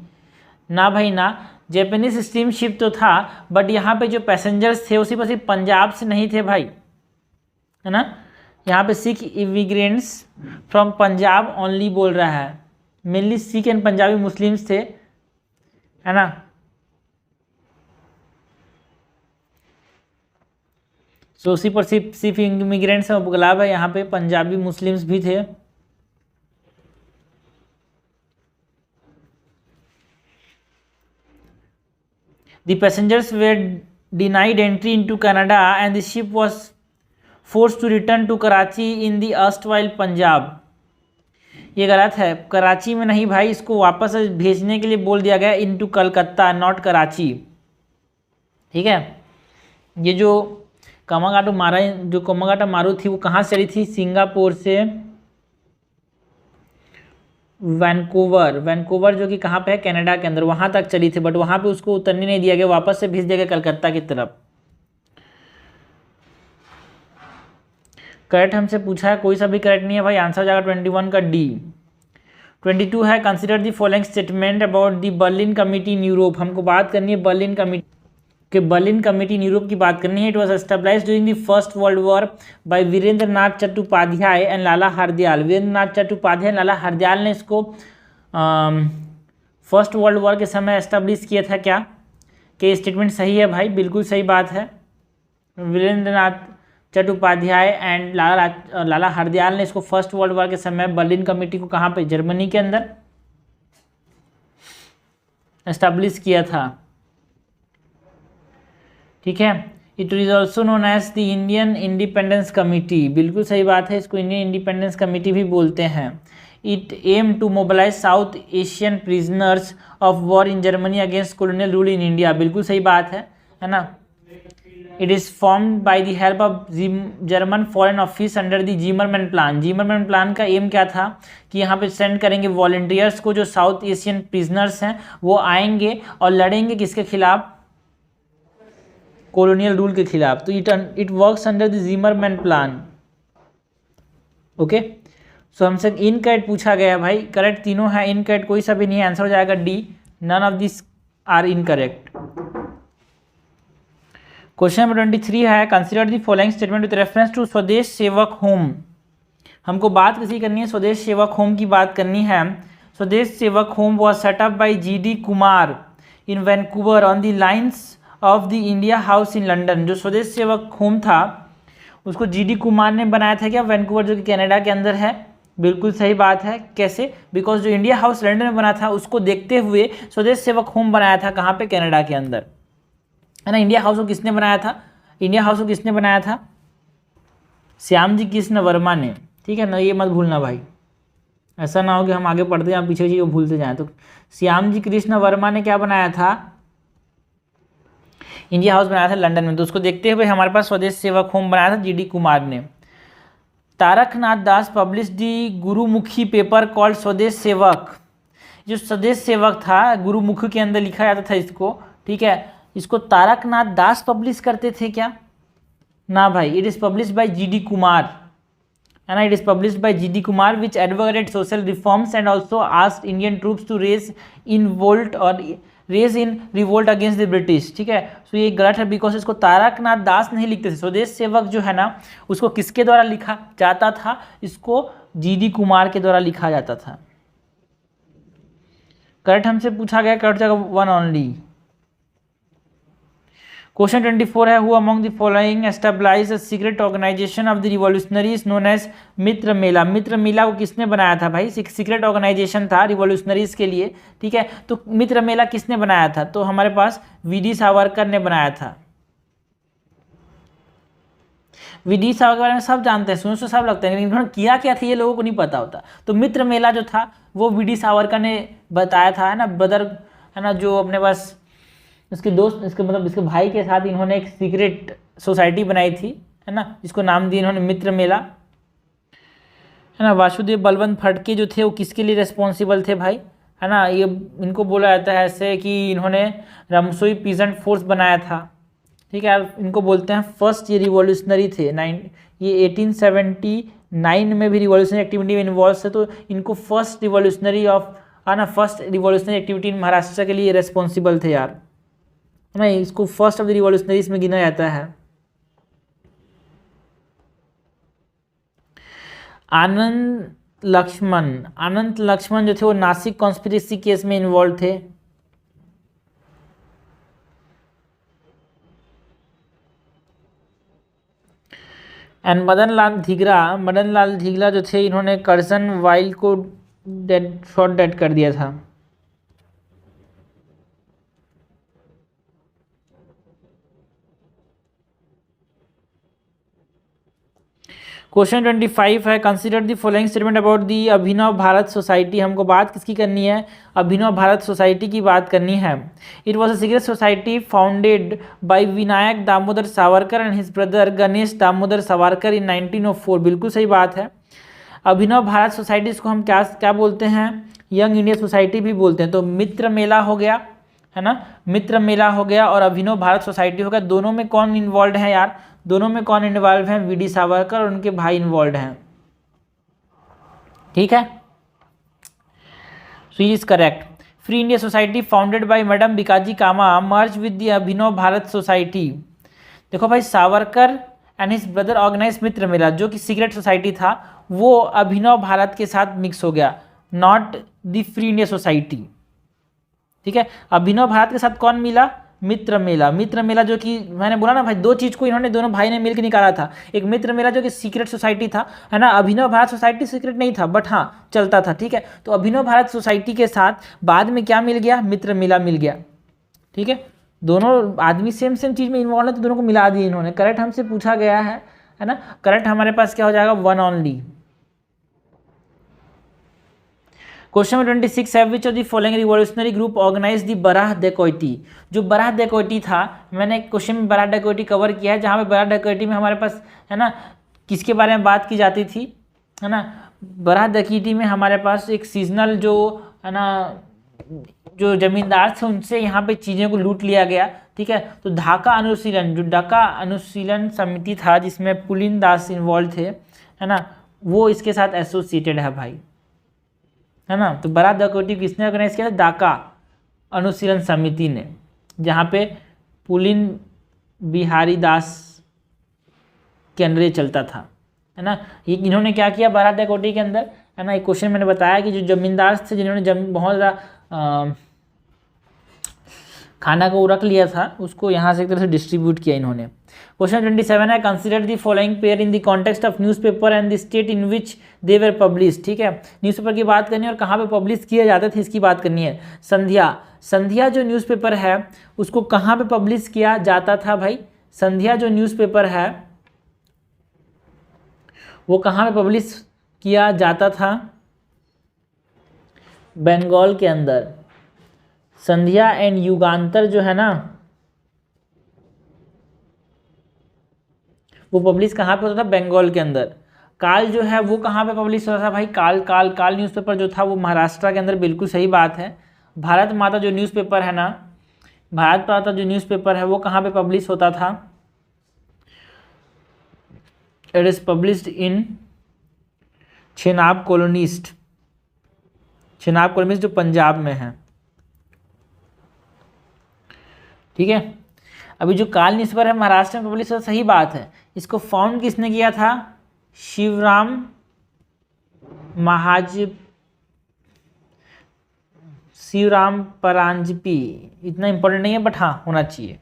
ना भाई ना, जापानीज स्टीम शिप तो था, बट यहाँ पे जो पैसेंजर्स थे उसी पर सिर्फ पंजाब से नहीं थे भाई, है ना। यहाँ पे Sikh immigrants from Punjab only बोल रहा है, mainly Sikh and Punjabi Muslims थे, है ना। सो उसी पर सिर्फ इमिग्रेंट्स में गुलाब है, यहाँ पे पंजाबी मुस्लिम्स भी थे। The passengers were denied entry into Canada and the ship was forced to return to Karachi in the erstwhile Punjab। ये गलत है, कराची में नहीं भाई, इसको वापस भेजने के लिए बोल दिया गया इनटू कलकत्ता, नॉट कराची, ठीक है। ये जो कोमागाटा मारू थी वो कहाँ से चली थी? सिंगापुर से वैंकूवर जो कि कहाँ पे है? कनाडा के अंदर, वहाँ तक चली थी, बट वहाँ पे उसको उतरने नहीं दिया गया, वापस से भेज दिया गया कलकत्ता की तरफ। करेक्ट हमसे पूछा है, कोई सा भी करेक्ट नहीं है भाई, आंसर जाएगा 21 का डी। 22 है, consider the following statement about the Berlin committee in Europe. हमको बात करनी है बर्लिन कमेटी इन यूरोप की बात करनी है। It was established during the first world war by Virendra Nath Chattopadhyay and Lala Hardayal. Virendra Nath Chattopadhyay and Lala Hardayal ने इसको फर्स्ट वर्ल्ड वॉर के समय एस्टेब्लिश किया था। क्या कि स्टेटमेंट सही है भाई? बिल्कुल सही बात है। वीरेंद्र नाथ चट्टोपाध्याय एंड लाला हरदयाल ने इसको फर्स्ट वर्ल्ड वॉर के समय बर्लिन कमेटी को कहाँ पे? जर्मनी के अंदर एस्टेब्लिश किया था, ठीक है। It is also known as the Indian independence committee. बिल्कुल सही बात है, इसको इंडियन इंडिपेंडेंस कमेटी भी बोलते हैं। It aim to mobilise South Asian prisoners of war in Germany against colonial rule in India. बिल्कुल सही बात है ना। It is formed by the help of German foreign office under the Zimmerman plan. Zimmermann plan का aim क्या था कि यहाँ पे सेंड करेंगे वॉलंटियर्स को, जो साउथ एशियन प्रिजनर्स हैं वो आएंगे और लड़ेंगे किसके खिलाफ, कॉलोनियल रूल के खिलाफ। तो it works under the Zimmerman plan. Okay, so हमसे इन कैट पूछा गया भाई, करेक्ट तीनों है, इन कैट कोई सा भी नहीं है, आंसर हो जाएगा D, none of this are incorrect. Question number 23 है, consider the following statement with reference to Swadesh Sevak home. हमको बात किसी करनी है, स्वदेश सेवक होम की बात करनी है। स्वदेश Sevak home was set up by G D Kumar in Vancouver on the lines of the India house in London. जो स्वदेश सेवक होम था उसको जीडी कुमार ने बनाया था क्या, वैंकूवर जो कि कनाडा के अंदर है। बिल्कुल सही बात है। कैसे, बिकॉज जो इंडिया हाउस लंदन में बना था उसको देखते हुए स्वदेश सेवक होम बनाया था, कहाँ पे, कनाडा के अंदर, है ना। इंडिया हाउस को किसने बनाया था, इंडिया हाउस को किसने बनाया था, श्याम जी कृष्ण वर्मा ने, ठीक है ना, ये मत भूलना भाई, ऐसा ना हो कि हम आगे पढ़ते हैं पीछे चीज़ भूलते जाएं। तो श्याम जी कृष्ण वर्मा ने क्या बनाया था, इंडिया हाउस बनाया था लंदन में। तो उसको देखते हुए हमारे पास स्वदेश सेवक होम बनाया था जीडी कुमार ने। तारकनाथ दास पब्लिश दी गुरुमुखी पेपर कॉल्ड स्वदेश सेवक। जो स्वदेश सेवक था गुरुमुखी के अंदर लिखा जाता था इसको, ठीक है, इसको तारकनाथ दास पब्लिश करते थे क्या, ना भाई, it is publish by G D Kumar, है ना, it is publish by G D Kumar which advocated social reforms and also asked Indian troops to raise in revolt against the British. ठीक है, तो ये गलत है, बिकॉज इसको तारकनाथ दास नहीं लिखते थे। स्वदेश सेवक जो है ना उसको किसके द्वारा लिखा जाता था, इसको जीडी कुमार के द्वारा लिखा जाता था। करेक्ट हमसे पूछा गया, करेक्ट जगह वन ओनली। क्वेश्चन 24 है, who among the following establish a secret organisation of the revolutionaries known as Mitra Mela. Mitra Mela को किसने बनाया था भाई, सीक्रेट ऑर्गेनाइजेशन था रिवॉल्यूशनरीज के लिए, ठीक है। तो मित्र मेला किसने बनाया था, तो हमारे पास वी.डी. सावरकर ने बनाया था। वी.डी. सावरकर के बारे में सब जानते हैं, सुनो सब लगता है, लेकिन इन्होंने किया क्या था ये लोगों को नहीं पता होता। तो मित्र मेला जो था वो वी.डी. सावरकर ने बताया था, है ना, ब्रदर, है ना, जो अपने पास इसके दोस्त, इसके मतलब इसके भाई के साथ इन्होंने एक सीक्रेट सोसाइटी बनाई थी, है ना, जिसको नाम दिया इन्होंने मित्र मेला, है ना। वासुदेव बलवंत फड़के जो थे वो किसके लिए रिस्पॉन्सिबल थे भाई, है ना, ये इनको बोला जाता है ऐसे कि इन्होंने रामसोई पीजेंट फोर्स बनाया था, ठीक है। इनको बोलते हैं फर्स्ट, ये रिवॉल्यूशनरी थे, ये 1879 में भी रिवॉल्यूशनरी एक्टिविटी में इन्वॉल्व थे। तो इनको फर्स्ट रिवॉल्यूशनरी ऑफ, है ना, फर्स्ट रिवॉल्यूशनरी एक्टिविटी इन महाराष्ट्र के लिए रिस्पॉन्सिबल थे यार, नहीं, इसको फर्स्ट ऑफ द रिवॉल्यूशनरीज में गिना जाता है। आनंद लक्ष्मण जो थे वो नासिक कॉन्स्पिरेसी केस में इन्वॉल्व थे। एंड मदन लाल धिगरा जो थे इन्होंने कर्जन वाइल्ड को डेड कर दिया था। क्वेश्चन 25 है, consider the following statement about the Abhinav Bharat society. हमको बात किसकी करनी है, अभिनव भारत सोसाइटी की बात करनी है। It was a secret society founded by Vinayak Damodar Savarkar and his brother Ganesh Damodar Savarkar in 1904। बिल्कुल सही बात है। अभिनव भारत सोसाइटी इसको हम क्या बोलते हैं, यंग इंडिया सोसाइटी भी बोलते हैं। तो मित्र मेला हो गया, है ना, मित्र मेला हो गया और अभिनव भारत सोसाइटी हो गया। दोनों में कौन इन्वॉल्व है यार, दोनों में कौन इन्वॉल्व है, वी.डी. सावरकर और उनके भाई इन्वॉल्व हैं, ठीक है। So is correct. Free India society founded by madam Bhikaji Cama merge with the Abhinav Bharat society. देखो भाई, Savarkar and his brother organise Mitra Mela जो कि सीक्रेट सोसाइटी था वो अभिनव भारत के साथ मिक्स हो गया, not the free India society, ठीक है। अभिनव भारत के साथ कौन मिला, मित्र मेला। मित्र मेला जो कि मैंने बोला ना भाई, दो चीज़ को इन्होंने दोनों भाई ने मिलकर निकाला था। एक मित्र मेला जो कि सीक्रेट सोसाइटी था, है ना, अभिनव भारत सोसाइटी सीक्रेट नहीं था बट हाँ चलता था, ठीक है। तो अभिनव भारत सोसाइटी के साथ बाद में क्या मिल गया, मित्र मेला मिल गया, ठीक है। दोनों आदमी सेम चीज़ में इन्वॉल्व है तो दोनों को मिला दिया इन्होंने। करेक्ट हमसे पूछा गया है ना, करेक्ट हमारे पास क्या हो जाएगा, वन ओनली। क्वेश्चन नंबर 26 है which of the following revolutionary group organise the बराह डकैती। जो बराह डकैती था, मैंने क्वेश्चन में बराह डकैती कवर किया है, जहाँ पे बराह डकैती में हमारे पास है ना किसके बारे में बात की जाती थी, है ना, बराह डकैती में हमारे पास एक सीजनल जो है ना जो जमींदार थे उनसे यहाँ पे चीज़ें को लूट लिया गया, ठीक है। तो ढाका अनुशीलन, जो ढाका अनुशीलन समिति था जिसमें पुलिन दास इन्वॉल्व थे, है ना, वो इसके साथ एसोसिएटेड है भाई, है ना। तो बराह डकैती किसने ऑर्गेनाइज किया था? ढाका अनुशीलन समिति ने, जहाँ पे पुलिन बिहारी दास के अंडर चलता था, है ना। ये इन्होंने क्या किया बराह डकैती के अंदर, है ना। एक क्वेश्चन मैंने बताया कि जो जमींदार थे जिन्होंने बहुत ज़्यादा खाना को रख लिया था, उसको यहाँ से एक तरह से डिस्ट्रीब्यूट किया इन्होंने। क्वेश्चन 27 है consider the following pair in the context of newspaper and the state in which they were publish, ठीक है। न्यूज़पेपर की बात करनी है और कहाँ पे पब्लिश किए जाते थे इसकी बात करनी है। संध्या, संध्या जो न्यूज़पेपर है उसको कहाँ पे पब्लिश किया जाता था भाई? संध्या जो न्यूज़पेपर है वो कहाँ पे पब्लिश किया जाता था? बंगाल के अंदर। संध्या एंड युगांतर जो है ना वो पब्लिश कहाँ पे होता था? बंगाल के अंदर। काल जो है वो कहाँ पे पब्लिश होता था भाई? काल न्यूज़पेपर जो था वो महाराष्ट्र के अंदर, बिल्कुल सही बात है। भारत माता जो न्यूज़पेपर है ना, भारत माता जो न्यूज़पेपर है वो कहाँ पे पब्लिश होता था? It is published in Chenab colonist, Chenab colonist जो पंजाब में है, ठीक है। अभी जो काल न्यूज़पेपर है महाराष्ट्र में पब्लिश होता, सही बात है। इसको फाउंड किसने किया था? शिवराम परांजपी। इतना इंपॉर्टेंट नहीं है बट हाँ होना चाहिए,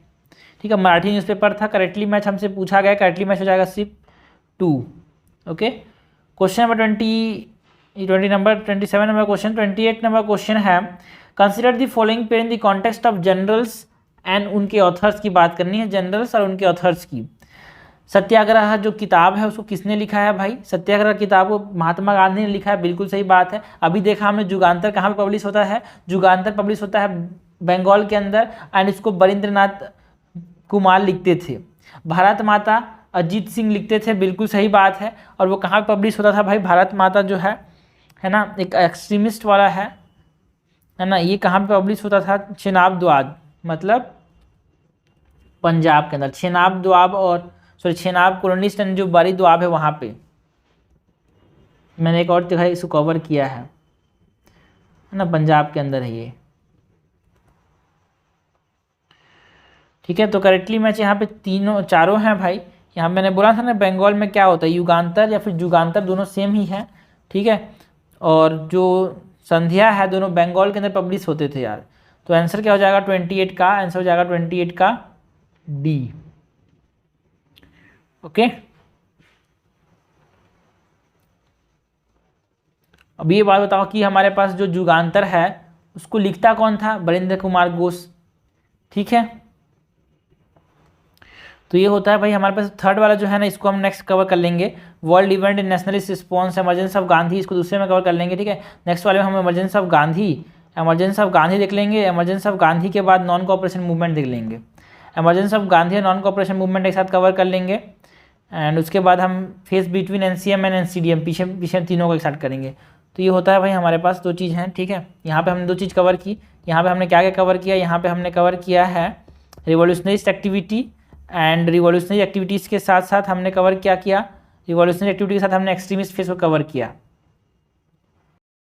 ठीक है। मराठी न्यूज़पेपर था। करेक्टली मैच हमसे पूछा गया, करेक्टली मैच हो जाएगा सिर्फ 2। Okay, question number 27 number question. 28 number question है consider the following pair in the context of journals and उनके ऑथर्स की बात करनी है, जनरल्स और उनके ऑथर्स की। सत्याग्रह जो किताब है उसको किसने लिखा है भाई? सत्याग्रह किताब को महात्मा गांधी ने लिखा है, बिल्कुल सही बात है। अभी देखा हमने जुगांतर कहाँ पे पब्लिश होता है? जुगांतर पब्लिश होता है बंगाल के अंदर एंड इसको बरिंद्रनाथ कुमार लिखते थे। भारत माता अजीत सिंह लिखते थे, बिल्कुल सही बात है। और वो कहाँ पे पब्लिश होता था भाई? भारत माता जो है ना एक एक्सट्रीमिस्ट वाला है ना, ये कहाँ पे पब्लिश होता था? चेनाब द्वाब, मतलब पंजाब के अंदर। चेनाब द्वाब और चेनाब कॉलोनिस्ट एंड जो बारी द्वाब है वहाँ पे। मैंने एक और जगह इसको कवर किया है ना, पंजाब के अंदर है ये, ठीक है। तो करेक्टली मैच यहाँ पे चारों हैं भाई। यहाँ मैंने बोला था ना बंगाल में क्या होता है, युगांतर या फिर जुगांतर दोनों सेम ही है, ठीक है। और जो संध्या है दोनों बंगाल के अंदर पब्लिश होते थे यार। तो आंसर क्या हो जाएगा? 28 का आंसर हो जाएगा 28 का डी। ओके, अब ये बात बताओ कि हमारे पास जो जुगांतर है उसको लिखता कौन था? बरिंद्र कुमार घोष, ठीक है। तो ये होता है भाई हमारे पास। थर्ड वाला जो है ना इसको हम नेक्स्ट कवर कर लेंगे। World event in nationalist response emergency of Gandhi, इसको दूसरे में कवर कर लेंगे, ठीक है। नेक्स्ट वाले में हम इमरजेंसी ऑफ गांधी देख लेंगे। इमरजेंसी ऑफ गांधी के बाद नॉन कोऑपरेशन मूवमेंट देख लेंगे। इमरजेंसी ऑफ गांधी और नॉन कोऑपरेशन मूवमेंट एक साथ कवर कर लेंगे एंड उसके बाद हम फेस बिटवीन एनसीएम एंड एनसीडीएम पीछे तीनों को एक साथ करेंगे। तो ये होता है भाई हमारे पास 2 चीज़ हैं, ठीक है। यहाँ पे हमने 2 चीज़ कवर की। यहाँ पे हमने क्या क्या कवर किया? यहाँ पे हमने कवर किया है रिवॉल्यूशनरिस्ट एक्टिविटी एंड रिवॉल्यूशनरी एक्टिविटीज़ के साथ साथ हमने कवर क्या किया? रिवॉल्यूशनरी एक्टिविटी के साथ हमने एक्सट्रीमिस्ट फेस को कवर किया।